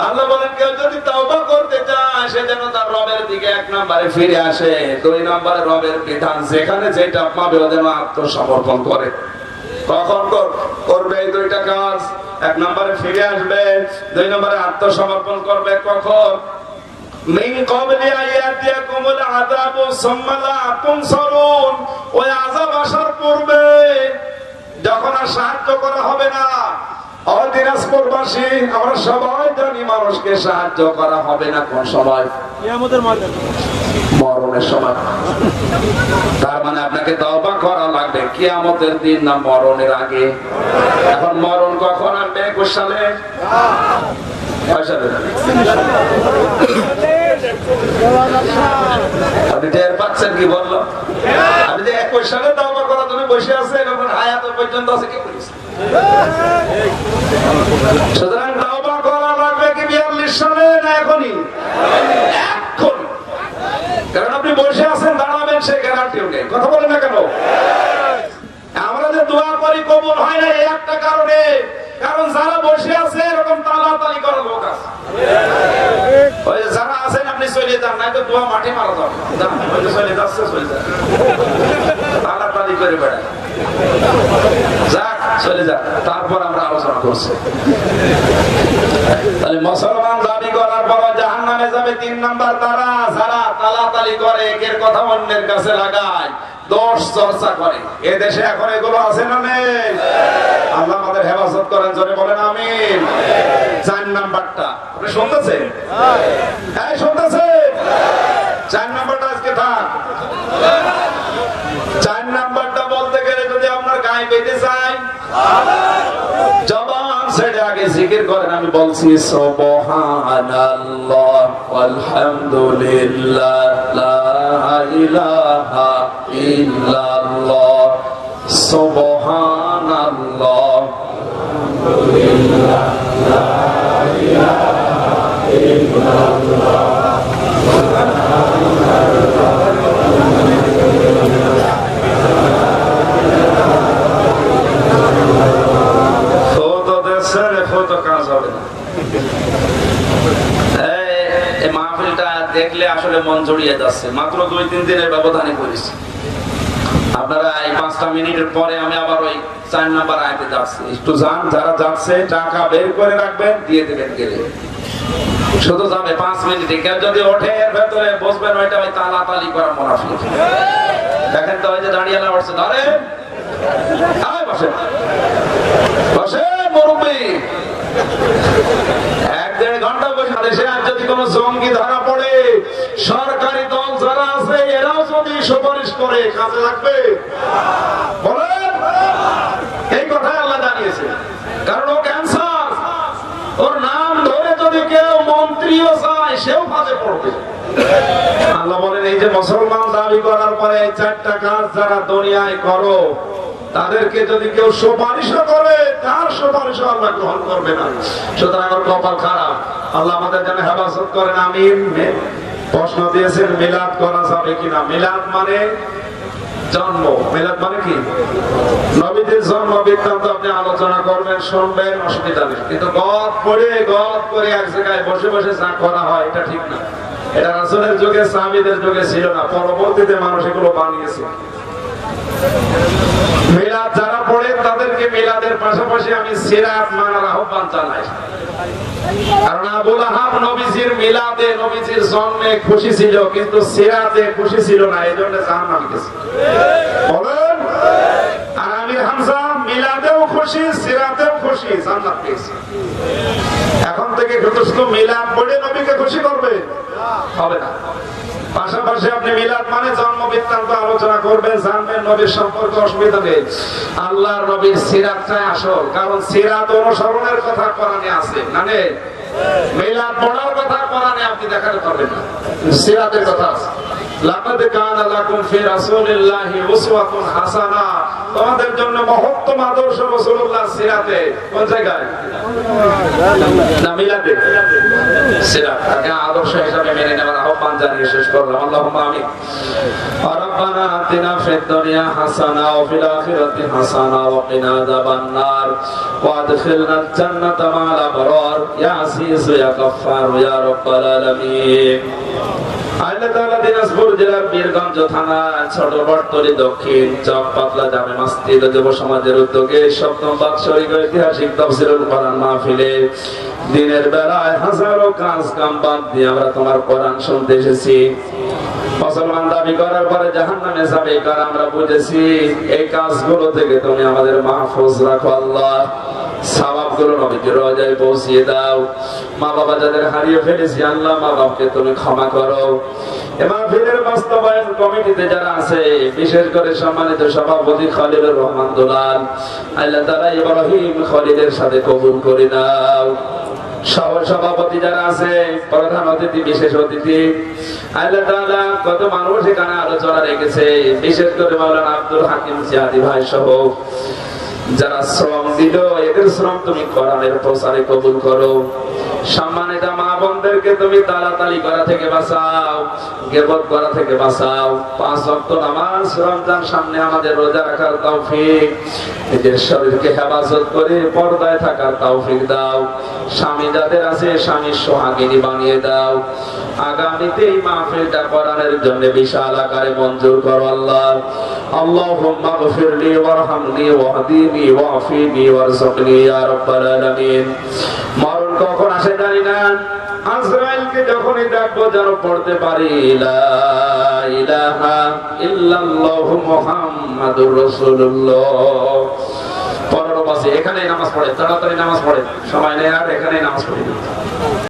আল্লাহ বলেন, কেউ যদি তওবা করতে চায় সে যেন তার রবের দিকে এক নম্বরে ফিরে আসে, দুই নম্বরে রবের বিধান যেখানে যেটা পাবে ও যেন আত্মসমর্পণ করে। কখন করবে এই দুইটা কাজ? এক নম্বরে ফিরে আসবে, দুই নম্বরে আত্মসমর্পণ করবে। কখন? মিন ক্বাবলি আইয়াতিয়াকুমুল আযাবু সুম্মা লা তুনসারুন, ওই আযাব আসার পূর্বে, যখন আর সাহায্য করা হবে না। দিনাজপুরবাসী আমরা সবাই জানি মানুষকে সাহায্য করা হবে না কোন সময়? কিয়ামতের ময়দানে, মরণের সময়। তার মানে আপনাকে তওবা করা লাগবে কিয়ামতের দিন না মরণের আগে? এখন মরণ কখন আসবে? 21 সালে? আপনি টের পাচ্ছেন কি বললো? আপনি যে 21 সালে তওবা করার জন্য বসে আছেন, এখন হায়াত পর্যন্ত আছে, কি করিস? সুতরাং তওবা করা লাগবে কি 42 সালে না এখনই? এখন। কারণ আপনি বসে আছেন, দাঁড়াবেন সে গ্যারান্টিও নেই। কথা বলেন না কেন? আমরা যে দোয়া করি কবুল হয় না এই একটা কারণে, কারণ যারা বসে আছে এরকম তালাতালি করার লোক আছে। ওই যারা আছেন আপনি চলে যান, নাই তো দোয়া মাটি মারা যাবে। চলে যাচ্ছে, চলে যান, তালাতালি করে বেড়ায়। যাক, চলে যাক, তারপর আমরা আলোচনা করছি। তাহলে মুসলমান দাবি করার পর জাহান্নামে যাবে 3 নাম্বার তারা, যারা তালাতালি করে, একের কথা অন্যের কাছে লাগায়, দোষ চর্চা করে। এ দেশে এখন এগুলো আছে না নেই? আল্লাহ আমাদের হেফাজত করেন, জোরে বলেন আমিন। 4 নাম্বারটা আপনি শুনতেছেন? হ্যাঁ শুনতেছেন। 4 নাম্বারটা আজকে থাক। 4 নাম্বারটা বলতে গেলে যদি আপনার গায়ে পেতে চাই, জবান ছেড়ে আগে জিকির করেন। আমি বলছি সুবহানাল্লাহ আলহামদুলিল্লাহ লা ইলাহা ইল্লাল্লাহ সুবহানাল্লাহ আলহামদুলিল্লাহ লা ইলাহা ইল্লাল্লাহ। দেখলে আসলে মন জড়িয়ে যাচ্ছে। মাত্র 2-3 দিনের ব্যবধানে করেছি। আপনারা এই 5টা মিনিটের পরে আমি আবার ওই 4 নাম্বার আয়াতে যাচ্ছি। একটু যান, যারা যাচ্ছে টাকা বের করে রাখবেন, দিয়ে দেবেন গেলে। শুধু যাবে 5 মিনিটে। কেউ যদি ওঠে এর ভেতরে বসবেন, ওইটা ওই তালাতালি করা মুনাফিক। দেখেন তো ওই যে দাঁড়িয়ে না বসছে, ধরে বসে বসে মুরব্বী 1-1.5 ঘন্টা বসে। দেশে আর যদি কোন জঙ্গি ধরা পড়ে, সরকারি দল যারা আছে এরাও যদি সুপারিশ করে, কাজে লাগবে? বলেন। এই কথাই আল্লাহ জানিয়েছে। কারণ ও ক্যান্সার, ওর নাম ধরে যদি কেউ মন্ত্রীও চায় সেও ফাঁদে পড়বে। আল্লাহ বলেন, এই যে মুসলমান দাবি করার পরে এই 4টা কাজ যারা দুনিয়ায় করো, তাদেরকে যদি কেউ সুপারিশ করে, তার সুপারিশ আল্লাহ গ্রহণ করবে না। সুতরাং ওর কপাল খারাপ। আল্লাহ আমাদের যেন হেফাজত করেন, আমিন। প্রশ্ন দিয়েছেন মিলাদ করা যাবে কিনা? মিলাদ মানে জন্ম। মিলাদ মানে কি? নবীদের জন্ম বৃত্তান্ত আপনি আলোচনা করবেন, শুনবেন, অসুবিধা নেই। কিন্তু গদ করে এক জায়গায় বসে বসে যা করা হয়, এটা ঠিক না। এটা রাসূলের যুগে, সাহাবীদের যুগে ছিল না। পরবর্তীতে মানুষ এগুলো বানিয়েছে। মিলাদ যারা পড়ে তাদেরকে মিলাদের পাশাপাশি আমি সিরাত মানার আহ্বান জানাই। কারণ আবু লাহাব নবীজির মিলাদে, নবীজির জন্মে খুশি ছিল, কিন্তু সিরাতে খুশি ছিল না, এই জন্য জাহান্নামে গেছে। বলেন। আর আমির হামজা মিলাদেও খুশি, সিরাতেও খুশি, জান্নাত পেয়েছে। এখন থেকে শুধু মিলাদ পড়ে নবীকে খুশি করবে হবে না, পাশাপাশি আপনি মিলাদ মানে জন্ম বৃত্তান্ত আলোচনা করবেন, জানবেন নবীর সম্পর্কে, অসুবিধা নেই। আল্লাহর নবীর সিরাতটাই আসল, কারণ সিরাত অনুসরণের কথা কোরআনে আছে, মানে মিলাদ পড়ার কথা কোরআনে আপনি দেখাতে পারবেন না, সিরাতের কথা আছে। লাকাদ কানা লাকুম ফি রাসূলিল্লাহি উসওয়াতুন হাসানা, তোমাদের জন্য মহত্তম আদর্শ রাসূলুল্লাহ সিরাতে। কোন জায়গায়? না মিলাদে, সিরাত আগে আদর্শ হিসেবে মেনে নেওয়ার আহ্বান জানিয়ে শেষ করলাম। আল্লাহুম্মা আমিন। রব্বানা আতিনা ফিদ দুনিয়া হাসানা ওয়া ফিল আখিরাতি হাসানা ওয়া কিনা আযাবান নার ওয়া আদখিলনাল জান্নাতা মা'আল আবরার ইয়া আজিজ ইয়া গফফার ইয়া রাব্বাল আলামিন। আল্লাহ তাআলা দিনাজপুর জেলার বীরগঞ্জ থানা ছোট বটতলী দক্ষিণ চক পাতলা জামে মসজিদ যুব সমাজের উদ্যোগে সপ্তম বাৎসরিক ঐতিহাসিক তাফসীরুল কোরআন মাহফিলে দিনের বেলায় হাজারো কাজ কাম বাদ দিয়ে আমরা তোমার কোরআন শুনতে এসেছি। মুসলমান দাবি করার পরে জাহান্নামে যাবে কার আমরা বুঝেছি। এই কাজগুলো থেকে তুমি আমাদের মাহফুজ রাখো আল্লাহ, সওয়াবগুলো নবীর রওজায় পৌঁছিয়ে দাও। মা বাবা যাদের হারিয়ে ফেলেছি আল্লাহ, মা বাবাকে তুমি ক্ষমা করো। মাহফিলের বাস্তবায়ন কমিটিতে যারা আছে, বিশেষ করে সম্মানিত সভাপতি খলিলুর রহমান দুলাল, আল্লাহ তাআলা ইব্রাহিম খলিলের সাথে কবুল করে নাও। সহ সভাপতি যারা আছে, প্রধান অতিথি, বিশেষ অতিথি, আল্লাহ তাআলা কত মানুষ এখানে আলোচনা রেখেছে, বিশেষ করে মাওলানা আব্দুল হাকিম জিয়াদি ভাই সহ যারা শ্রম দিল, এদের শ্রম তুমি কোরআনের প্রচারে কবুল করো। সম্মানিত মা বোনদেরকে তুমি তাড়াতাড়ি করা থেকে বাঁচাও, গীবত করা থেকে বাঁচাও। 5 ওয়াক্ত নামাজ রমজান সামনে আমাদের রোজা রাখার তৌফিক, নিজের শরীরকে হেফাজত করে পর্দায় থাকার তৌফিক দাও। স্বামী যাদের আছে স্বামীর সোহাগিনী বানিয়ে দাও। আগামীতে এই মাহফিলটা কোরআনের জন্য বিশাল আকারে মঞ্জুর করো আল্লাহ। আল্লাহুম্মা গফিরলি ওয়ারহামনি ওয়াহদিনি ওয়াফিনি ওয়ারযুকনি ইয়া রাব্বাল আলামিন। মরণ কখন আসে জানি না, আজরাইলকে যখনই ডাকবো যেন পড়তে পারি লা ইলাহা ইল্লাল্লাহু মুহাম্মাদুর রাসূলুল্লাহ। 15 বাজে এখানেই নামাজ পড়ে, তাড়াতাড়ি নামাজ পড়ে, সময় নেই আর, এখানেই নামাজ পড়ে।